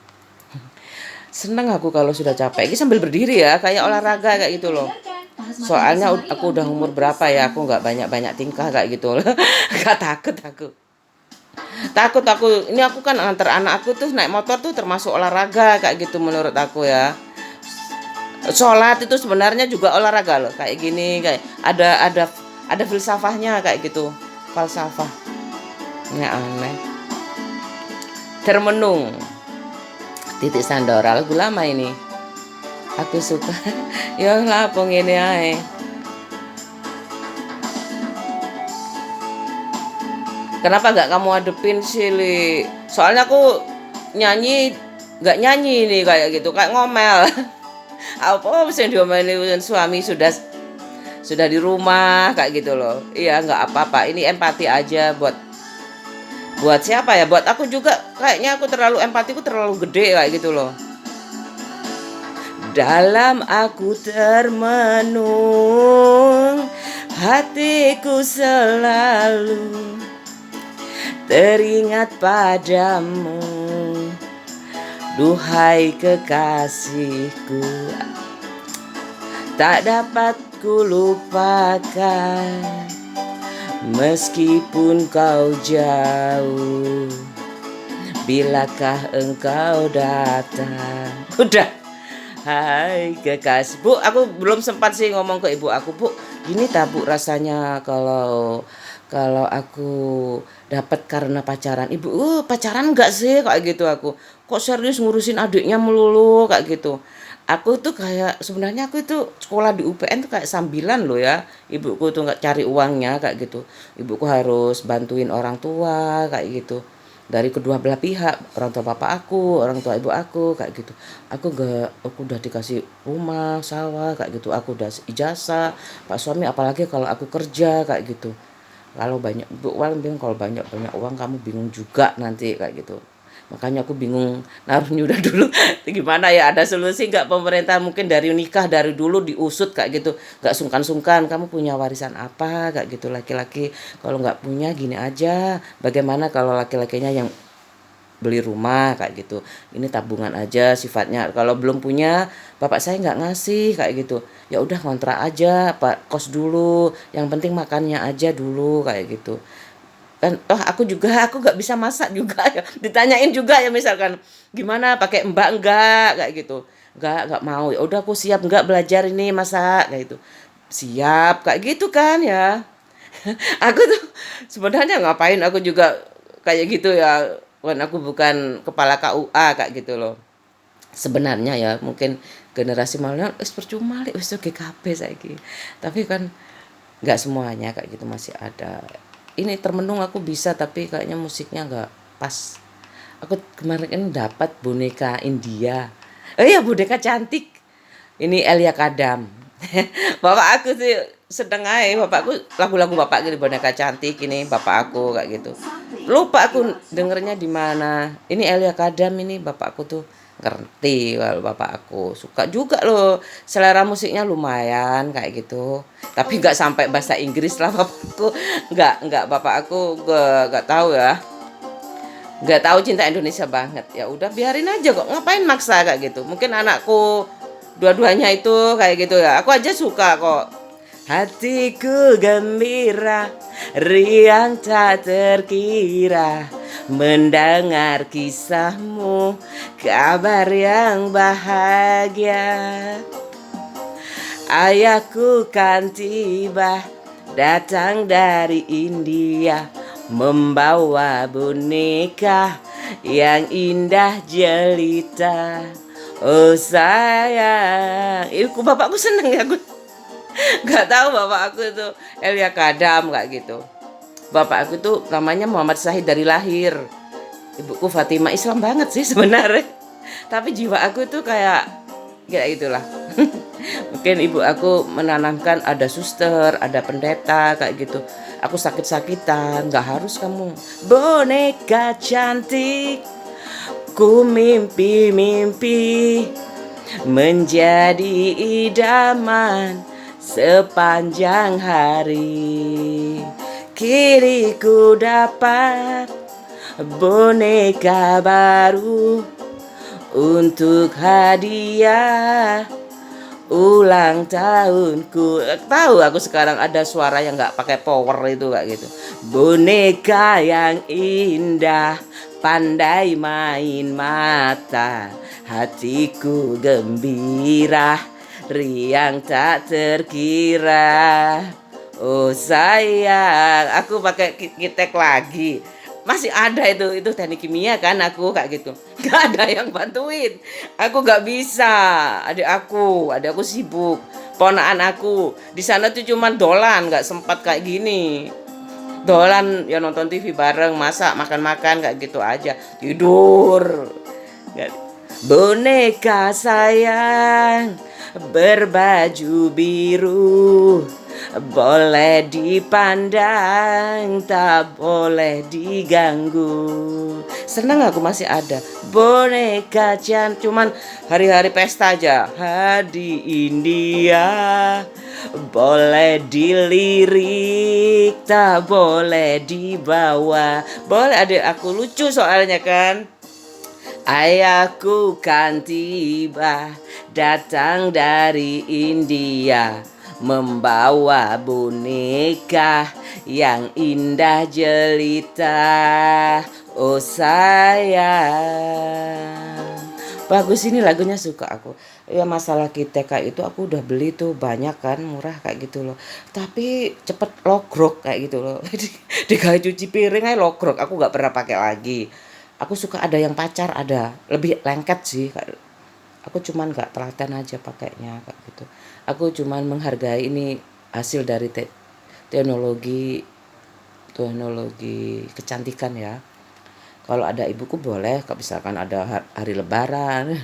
Seneng aku kalau sudah capek. Ini sambil berdiri ya, kayak olahraga kayak gitu loh. Soalnya aku udah umur berapa ya, aku nggak banyak tingkah kayak gitu loh. Gak takut aku. Ini aku kan antar anak aku tuh naik motor tuh termasuk olahraga kayak gitu menurut aku ya. Sholat itu sebenarnya juga olahraga loh, kayak gini, kayak ada filsafahnya kayak gitu, falsafah. Ya aneh. Termenung. Titik Sandora, lagu lama ini. Aku suka. Ya lapung ini ae. Kenapa gak kamu hadepin sih, Li? Soalnya aku gak nyanyi nih kayak gitu, kayak ngomel. Apa bisa diomelin suami sudah di rumah kayak gitu loh. Iya nggak apa-apa, ini empati aja buat siapa ya, buat aku juga. Kayaknya aku empatiku terlalu gede kayak gitu loh. Dalam aku termenung, hatiku selalu teringat padamu. Duhai kekasihku, tak dapat ku lupakan meskipun kau jauh. Bilakah engkau datang? Udah. Hai kekasih. Bu, aku belum sempat sih ngomong ke ibu aku, Bu. Gini tak Bu rasanya kalau kalau aku dapat karena pacaran. Ibu, pacaran enggak sih kayak gitu aku. Kok serius ngurusin adiknya melulu kayak gitu. Aku tuh kayak sebenarnya aku itu sekolah di UPN tuh kayak sambilan loh ya. Ibuku tuh nggak cari uangnya kayak gitu. Ibuku harus bantuin orang tua kayak gitu. Dari kedua belah pihak, orang tua bapak aku, orang tua ibu aku kayak gitu. Aku udah dikasih rumah, sawah kayak gitu. Aku udah ijazah, Pak suami apalagi kalau aku kerja kayak gitu. Kalau banyak Bu Wal bilang kalau banyak uang kamu bingung juga nanti kayak gitu. Makanya aku bingung naruhnya udah dulu. Gimana ya, ada solusi nggak pemerintah mungkin dari nikah dari dulu diusut kayak gitu, nggak sungkan-sungkan kamu punya warisan apa kayak gitu. Laki-laki kalau nggak punya gini aja, bagaimana kalau laki-lakinya yang beli rumah kayak gitu, ini tabungan aja sifatnya, kalau belum punya bapak saya nggak ngasih kayak gitu, ya udah kontrak aja pak kos dulu, yang penting makannya aja dulu kayak gitu kan. Aku nggak bisa masak juga ya, ditanyain juga ya misalkan gimana pakai mbak enggak kayak gitu, nggak mau, ya udah aku siap nggak belajar ini masak kayak gitu, siap kayak gitu kan ya. Aku tuh sebenarnya ngapain aku juga kayak gitu ya, kan aku bukan kepala KUA kayak gitu loh sebenarnya ya. Mungkin generasi milenial percuma wis GKP saiki, tapi kan nggak semuanya kayak gitu, masih ada ini termenung aku bisa tapi kayaknya musiknya nggak pas. Aku kemarin ini dapat boneka India, iya boneka cantik, ini Elia Kadam. Bapak aku sih sedang aja, bapakku lagu-lagu bapak gitu, boneka cantik ini bapak aku kayak gitu. Lupa aku dengernya di mana. Ini Elia Kadam ini bapakku tuh ngerti, kalau bapak aku suka juga loh, selera musiknya lumayan kayak gitu. Tapi nggak sampai bahasa Inggris lah bapakku. Nggak bapak aku nggak tahu ya. Nggak tahu cinta Indonesia banget. Ya udah biarin aja kok. Ngapain maksa kayak gitu. Mungkin anakku dua-duanya itu kayak gitu ya. Aku aja suka kok. Hatiku gembira, riang tak terkira, mendengar kisahmu, kabar yang bahagia. Ayahku kan tiba, datang dari India, membawa boneka yang indah jelita. Oh sayang, ibu bapakku seneng ya, aku nggak tahu bapak aku itu Elia Kadam kayak gitu. Bapak aku tuh namanya Muhammad Syahid dari lahir. Ibuku Fatimah, Islam banget sih sebenarnya. Tapi jiwa aku tuh kayak itulah. Mungkin ibu aku menanamkan ada suster, ada pendeta kayak gitu. Aku sakit-sakitan, nggak harus kamu boneka cantik. Ku mimpi-mimpi menjadi idaman sepanjang hari. Kini ku dapat boneka baru untuk hadiah ulang tahunku. Tahu aku sekarang ada suara yang nggak pakai power itu kayak gitu. Boneka yang indah, pandai main mata, hatiku gembira, riang tak terkira. Oh sayang, aku pakai kitek lagi. Masih ada itu teknik kimia kan aku kayak gitu. Gak ada yang bantuin. Aku gak bisa. Adik aku sibuk. Ponakan aku di sana tuh cuman dolan, gak sempat kayak gini. Dolan ya nonton TV bareng, masak, makan-makan kayak gitu aja. Tidur. Boneka sayang berbaju biru, boleh dipandang, tak boleh diganggu. Senang aku masih ada boneka cuman hari-hari pesta aja. Di India, Boleh dilirik, tak boleh dibawa. Boleh adik aku, lucu soalnya kan. Ayahku kan tiba, datang dari India, membawa boneka yang indah jelita. Oh sayang. Bagus ini lagunya, suka aku. Ya masalah KitKat itu aku udah beli tuh banyak kan, murah kayak gitu loh. Tapi cepet logrok kayak gitu loh. Dikali cuci piring aja logrok, aku nggak pernah pakai lagi. Aku suka ada yang pacar, ada lebih lengket sih. Aku cuman nggak telaten aja pakainya kayak gitu. Aku cuman menghargai ini hasil dari teknologi teknologi kecantikan ya. Kalau ada ibuku boleh, kalau misalkan ada hari lebaran,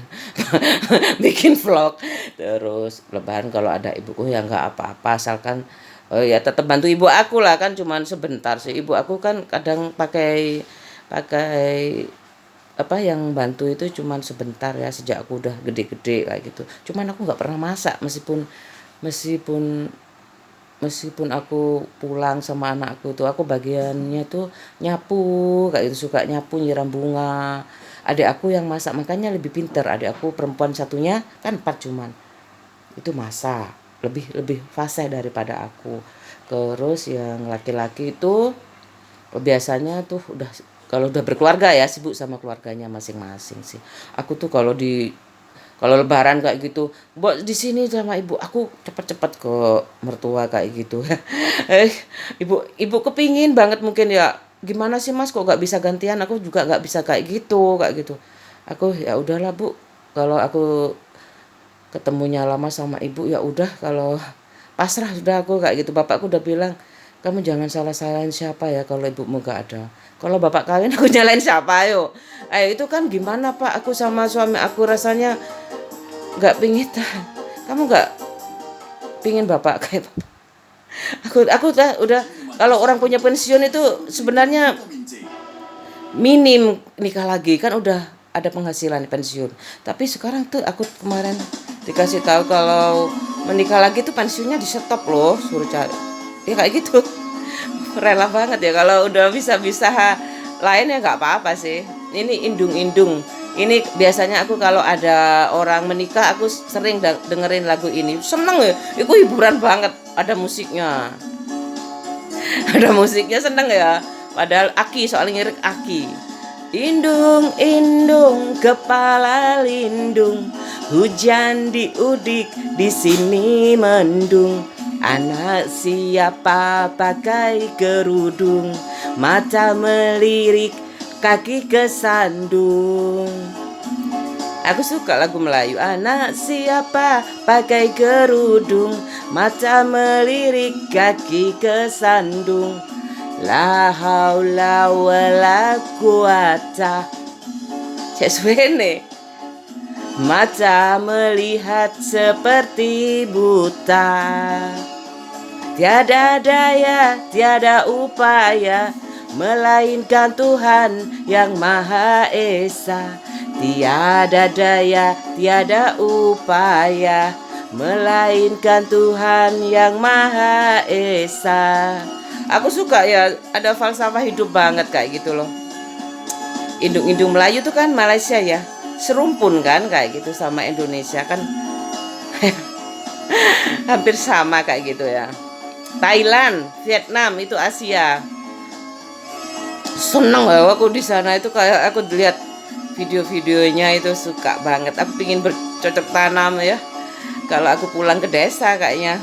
bikin vlog. Terus lebaran kalau ada ibuku ya nggak apa-apa, asalkan ya tetap bantu ibu aku lah kan, cuman sebentar sih. Ibu aku kan kadang pakai pakai apa yang bantu itu cuman sebentar ya, sejak aku udah gede-gede kayak gitu. Cuman aku nggak pernah masak, meskipun meskipun meskipun aku pulang sama anakku tuh, aku bagiannya tuh nyapu kayak gitu, suka nyapu, nyiram bunga. Adik aku yang masak, makanya lebih pinter. Adik aku perempuan satunya kan 4 cuman, itu masak lebih lebih fasih daripada aku. Terus yang laki-laki itu biasanya tuh udah, kalau udah berkeluarga ya sibuk sama keluarganya masing-masing sih. Aku tuh kalau lebaran kayak gitu, buat di sini sama ibu, aku cepet-cepet ke mertua kayak gitu. Ibu kepingin banget mungkin ya, gimana sih mas kok nggak bisa gantian, aku juga nggak bisa kayak gitu. Aku ya udahlah bu, kalau aku ketemunya lama sama ibu ya udah, kalau pasrah sudah aku kayak gitu. Bapakku udah bilang, kamu jangan salah-salahin siapa ya kalau ibumu gak ada. Kalau bapak kalian aku nyalain siapa ayo. Ayo itu kan gimana pak, aku sama suami aku rasanya nggak pingin tahan. Kamu nggak pingin bapak kayak bapak. Aku udah kalau orang punya pensiun itu sebenarnya minim nikah lagi kan, udah ada penghasilan pensiun. Tapi sekarang tuh aku kemarin dikasih tahu kalau menikah lagi tuh pensiunnya di stop loh, suruh cari. Ya kayak gitu. Rela banget ya kalau udah bisa-bisa lain ya nggak apa-apa sih. Ini indung-indung. Ini biasanya aku kalau ada orang menikah aku sering dengerin lagu ini. Seneng ya. Itu hiburan banget. Ada musiknya. Ada musiknya, seneng ya. Padahal Aki, soalnya ngirik Aki. Indung, indung, kepala lindung, hujan diudik, di sini mendung. Anak siapa pakai kerudung, mata melirik, kaki kesandung. Aku suka lagu Melayu. Anak siapa pakai kerudung, mata melirik, kaki kesandung. La haula wala quwata. Cek suene. Mata melihat seperti buta. Tiada daya, tiada upaya, melainkan Tuhan yang Maha Esa. Tiada daya, tiada upaya, melainkan Tuhan yang Maha Esa. Aku suka ya, ada falsafah hidup banget kayak gitu loh. Indung-indung Melayu tuh kan Malaysia ya, serumpun kan kayak gitu sama Indonesia kan. Hampir sama kayak gitu ya. Thailand, Vietnam itu Asia. Seneng ya aku di sana itu, kayak aku lihat video-videonya itu suka banget. Aku pingin bercocok tanam ya. Kalau aku pulang ke desa kayaknya.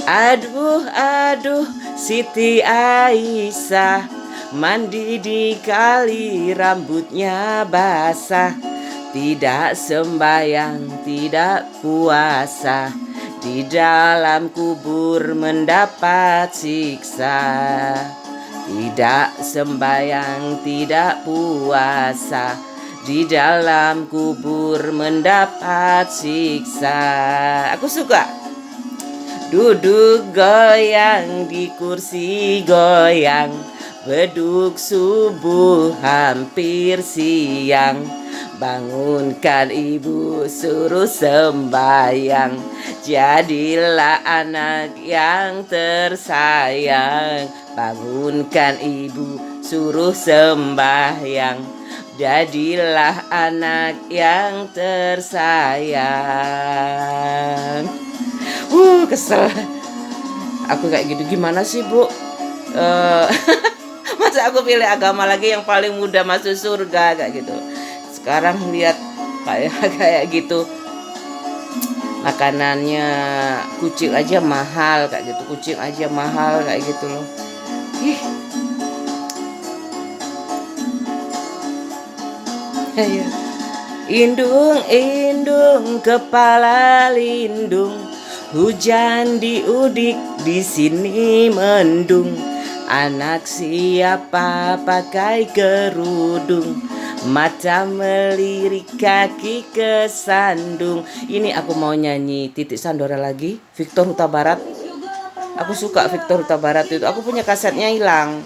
Aduh, aduh, Siti Aisyah mandi di kali, rambutnya basah. Tidak sembayang, tidak puasa, di dalam kubur mendapat siksa. Tidak sembayang, tidak puasa, di dalam kubur mendapat siksa. Aku suka. Duduk goyang di kursi goyang, beduk subuh hampir siang, bangunkan ibu, suruh sembahyang. Jadilah anak yang tersayang. Bangunkan ibu, suruh sembahyang. Jadilah anak yang tersayang. Kesel. Aku kayak gitu, gimana sih Bu? Eh, Masa aku pilih agama lagi yang paling mudah masuk surga kayak gitu. Sekarang lihat kayak kayak gitu, makanannya kucing aja mahal kayak gitu, kucing aja mahal kayak gitu loh. Ih. Ayo. Indung, indung, kepala lindung, hujan diudik, di sini mendung. Anak siapa pakai kerudung, mata melirik, kaki kesandung. Ini aku mau nyanyi Titik Sandora lagi, Victor Huta Barat. Aku suka Victor Huta Barat itu. Aku punya kasetnya hilang.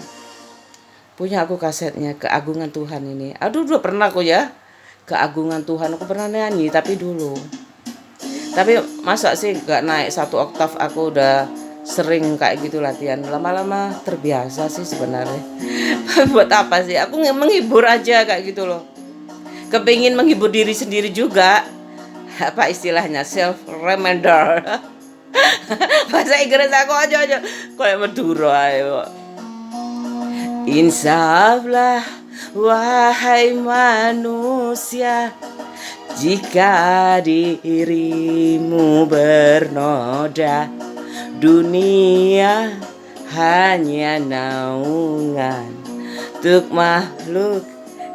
Punya aku kasetnya, Keagungan Tuhan ini. Aduh, udah pernah aku ya. Keagungan Tuhan aku pernah nyanyi tapi dulu. Tapi masa sih gak naik 1 oktav, aku udah sering kayak gitu latihan. Lama-lama terbiasa sih sebenarnya. Buat apa sih? Aku menghibur aja kayak gitu loh. Kepingin menghibur diri sendiri juga. Apa istilahnya? Self reminder. Bahasa Inggris aku aja kayak Madura ayo. Insaflah wahai manusia, jika dirimu bernoda, dunia hanya naungan untuk makhluk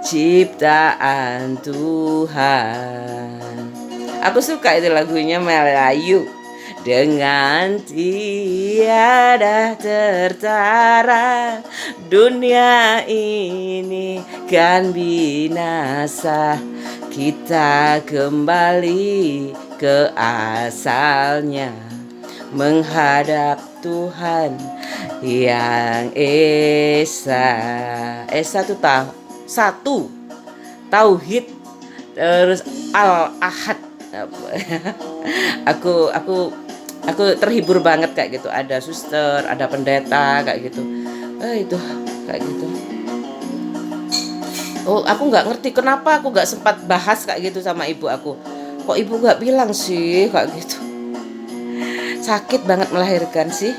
ciptaan Tuhan. Aku suka itu lagunya, Melayu. Dengan tiada tertara, dunia ini kan binasa. Kita kembali ke asalnya, menghadap Tuhan yang esa. Esa itu satu, tauhid, terus al-ahad. Aku terhibur banget kayak gitu. Ada suster, ada pendeta kayak gitu. Itu kayak gitu. Oh, aku nggak ngerti kenapa aku nggak sempat bahas kayak gitu sama ibu aku. Kok ibu nggak bilang sih kayak gitu? Sakit banget melahirkan sih.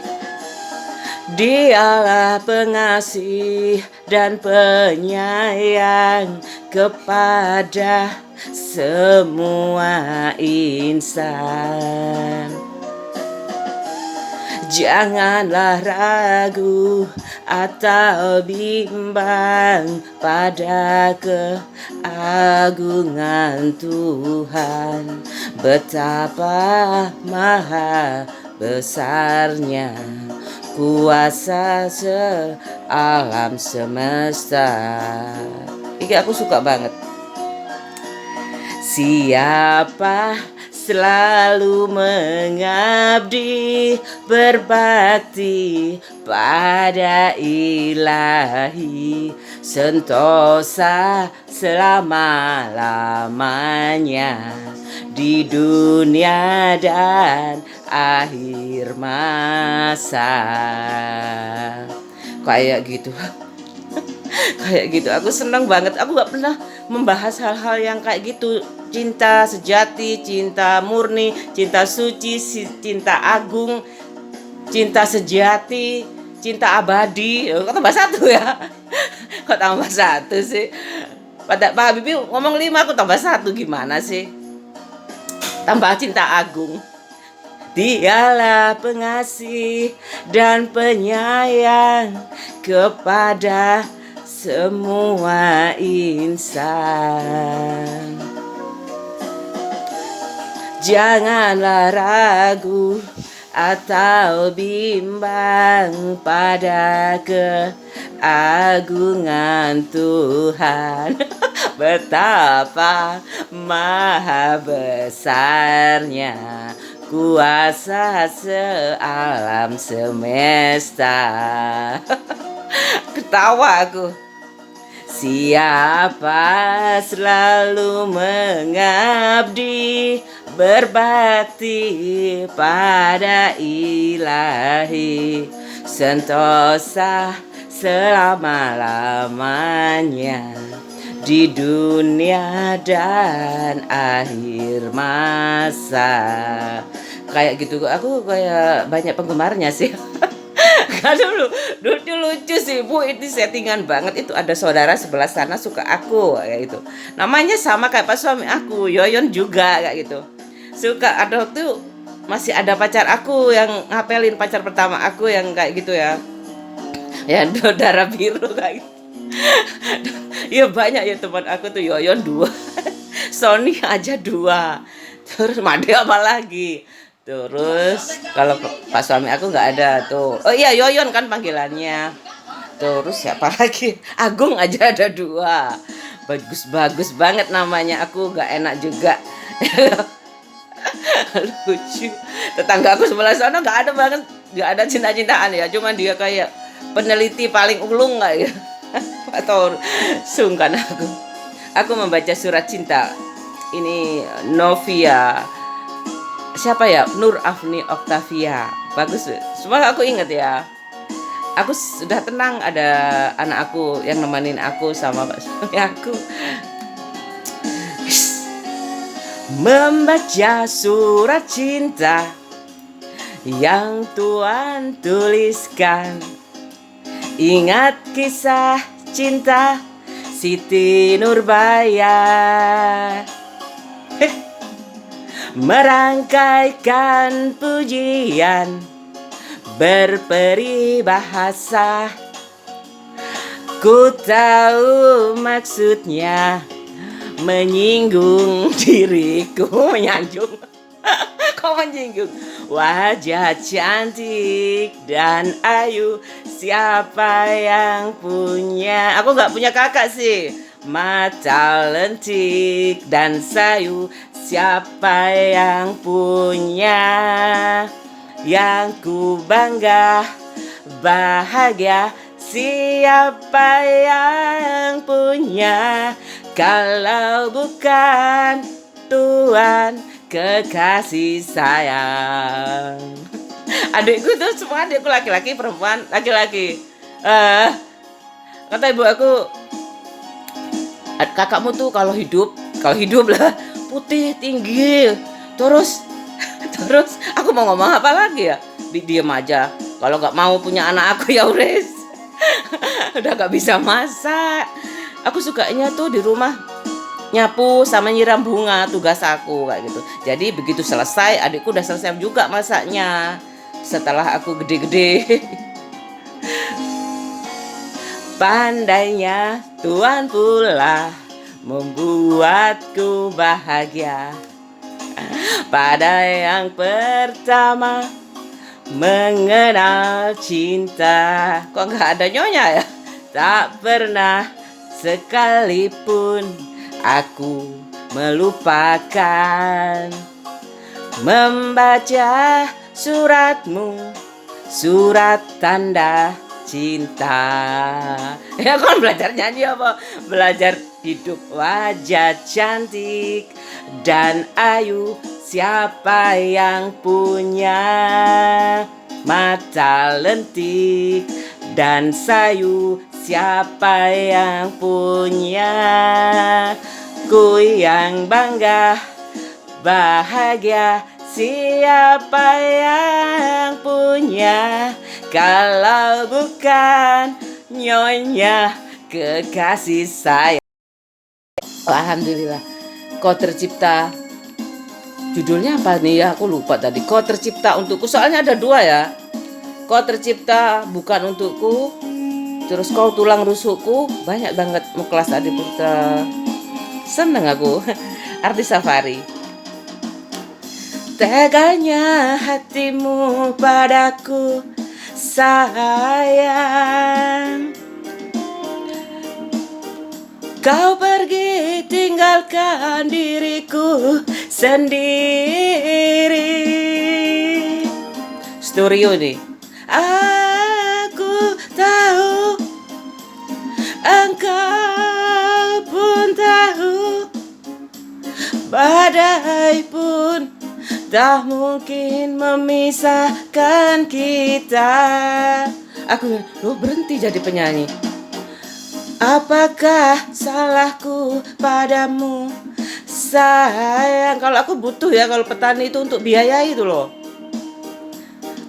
Dialah pengasih dan penyayang kepada semua insan. Janganlah ragu atau bimbang pada keagungan Tuhan. Betapa maha besarnya kuasa alam semesta. Ini aku suka banget. Siapa selalu mengabdi, berbakti pada Ilahi, sentosa selama-lamanya di dunia dan akhir masa. Kayak gitu. Kayak gitu, aku seneng banget. Aku gak pernah membahas hal-hal yang kayak gitu. Cinta sejati, cinta murni, cinta suci, cinta agung, cinta sejati, cinta abadi. Kok tambah 1 ya? Kok tambah 1 sih? Pak Habibie ngomong 5, aku tambah 1, gimana sih? Tambah cinta agung. Dialah pengasih dan penyayang kepada semua insan. Janganlah ragu atau bimbang pada keagungan Tuhan. Betapa maha besarnya kuasa sealam semesta. Ketawa aku. Siapa selalu mengabdi, berbakti pada ilahi, sentosa selama-lamanya di dunia dan akhir masa. Kayak gitu, aku kayak banyak penggemarnya sih. Kan dulu lucu sih Bu, itu settingan banget. Itu ada saudara sebelah sana suka aku kayak gitu. Namanya sama kayak pas suami aku, Yoyon juga kayak gitu. Suka, ada waktu masih ada pacar aku yang ngapelin, pacar pertama aku yang kayak gitu ya. Ya darah biru kayak gitu. Ya banyak ya teman aku tuh, Yoyon 2, Sony aja 2, terus Made apa lagi. Terus kalau pas suami aku nggak ada tuh. Oh iya, Yoyon kan panggilannya. Terus siapa lagi? Agung aja ada 2. Bagus-bagus banget namanya, aku nggak enak juga. Lucu. Tetangga aku sebelah sana nggak ada banget, nggak ada cinta-cintaan ya. Cuman dia kayak peneliti paling ulung nggak ya? Atau sungkan aku. Aku membaca surat cinta. Ini Novia. Siapa ya? Nur Afni Octavia. Bagus. Semua aku ingat ya. Aku sudah tenang, ada anak aku yang nemenin aku sama Pak suami aku. Membaca surat cinta yang Tuhan tuliskan, ingat kisah cinta Siti Nurbaya, merangkaikan pujian berperibahasa. Ku tahu maksudnya menyinggung diriku, menyanjung. Kok menyinggung? Wajah cantik dan ayu, siapa yang punya? Aku nggak punya kakak sih. Mata lentik dan sayu, siapa yang punya? Yang ku bangga, bahagia, siapa yang punya? Kalau bukan Tuhan kekasih sayang. Adikku tuh semua adikku laki-laki, perempuan, laki-laki. Kata ibu aku, kakakmu tuh kalau hidup lah putih, tinggi. Terus aku mau ngomong apa lagi ya? Diem aja. Kalau nggak mau punya anak aku ya wes. Udah nggak bisa masak. Aku sukanya tuh di rumah nyapu sama nyiram bunga, tugas aku kayak gitu. Jadi begitu selesai, adikku udah selesai juga masaknya. Setelah aku gede-gede. Pandainya Tuhan pula membuatku bahagia. Pada yang pertama mengenal cinta. Kok nggak ada nyonya ya? Tak pernah sekalipun aku melupakan membaca suratmu, surat tanda cinta. Ya kan belajar nyanyi apa? Belajar hidup. Wajah cantik dan ayu, siapa yang punya? Mata lentik dan sayu, siapa yang punya? Ku yang bangga, bahagia, siapa yang punya? Kalau bukan nyonya kekasih saya. Alhamdulillah. Kau tercipta. Judulnya apa nih ya? Aku lupa tadi. Kau tercipta untukku. Soalnya ada 2 ya. Kau tercipta bukan untukku. Terus kau tulang rusukku. Banyak banget. Muklas Adiputra. Seneng aku. Arti Safari. Teganya hatimu padaku, sayang. Kau pergi tinggalkan diriku sendiri. Stereo nih. Aku tahu engkau badai pun tak mungkin memisahkan kita. Aku, lo berhenti jadi penyanyi. Apakah salahku padamu sayang? Kalau aku butuh ya, kalau petani itu untuk biaya itu loh.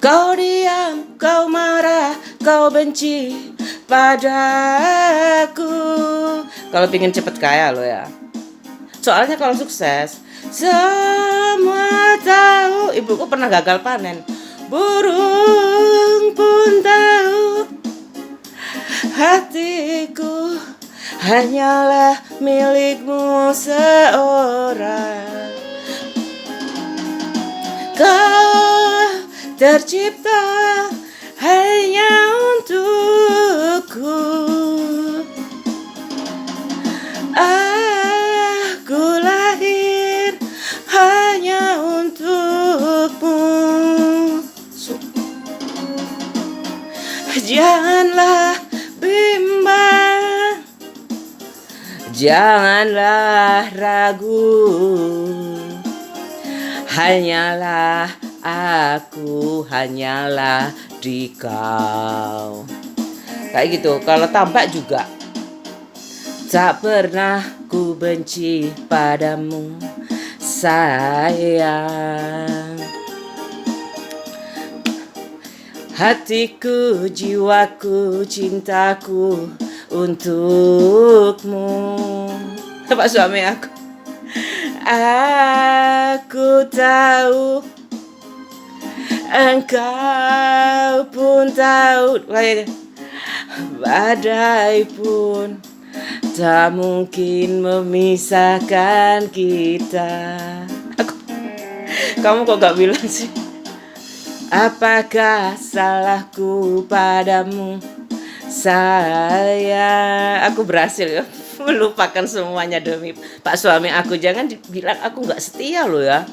Kau diam, kau marah, kau benci padaku. Kalau pingin cepet kaya lo ya. Soalnya kalau sukses, semua tahu. Ibuku pernah gagal panen. Burung pun tahu hatiku hanyalah milikmu seorang. Kau tercipta hanya untukku. Aku lahir hanya untukmu. Janganlah bimbang, janganlah ragu, hanyalah aku, hanyalah di kau. Kayak gitu. Kalau tampak juga, tak pernah ku benci padamu sayang. Hatiku, jiwaku, cintaku untukmu. Pak suami aku. Aku tahu, engkau pun tahu. Badai pun tak mungkin memisahkan kita. Kamu kok gak bilang sih? Apakah salahku padamu sayang? Aku berhasil ya melupakan semuanya demi Pak suami aku. Jangan bilang aku gak setia loh ya.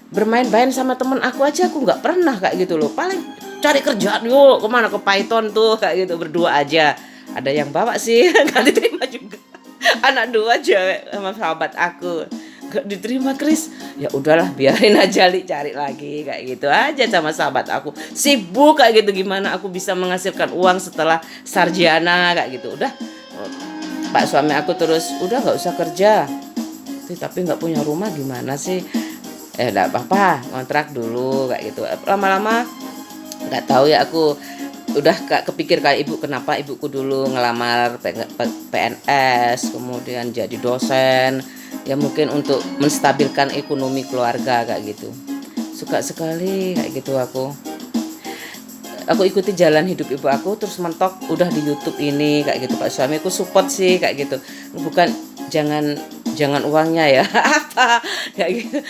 Bermain-main sama temen aku aja aku gak pernah kayak gitu loh. Paling cari kerjaan yuk kemana, ke Python tuh kayak gitu, berdua aja. Ada yang bawa sih gak diterima juga. Anak dua cewek sama sahabat aku gak diterima Kris. Ya udahlah biarin aja cari lagi kayak gitu aja sama sahabat aku. Sibuk kayak gitu, gimana aku bisa menghasilkan uang setelah sarjana kayak gitu. Udah Pak suami aku terus udah gak usah kerja. Tapi gak punya rumah gimana sih? Gak apa-apa, ngontrak dulu kayak gitu. Lama-lama gak tahu ya, aku udah kepikir kayak ibu. Kenapa ibuku dulu ngelamar PNS kemudian jadi dosen, ya mungkin untuk menstabilkan ekonomi keluarga kayak gitu. Suka sekali kayak gitu aku ikuti jalan hidup ibu aku, terus mentok udah di YouTube ini kayak gitu. Pak suamiku support sih kayak gitu. Bukan jangan uangnya ya apa kayak gitu.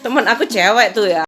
Teman aku cewek tuh ya.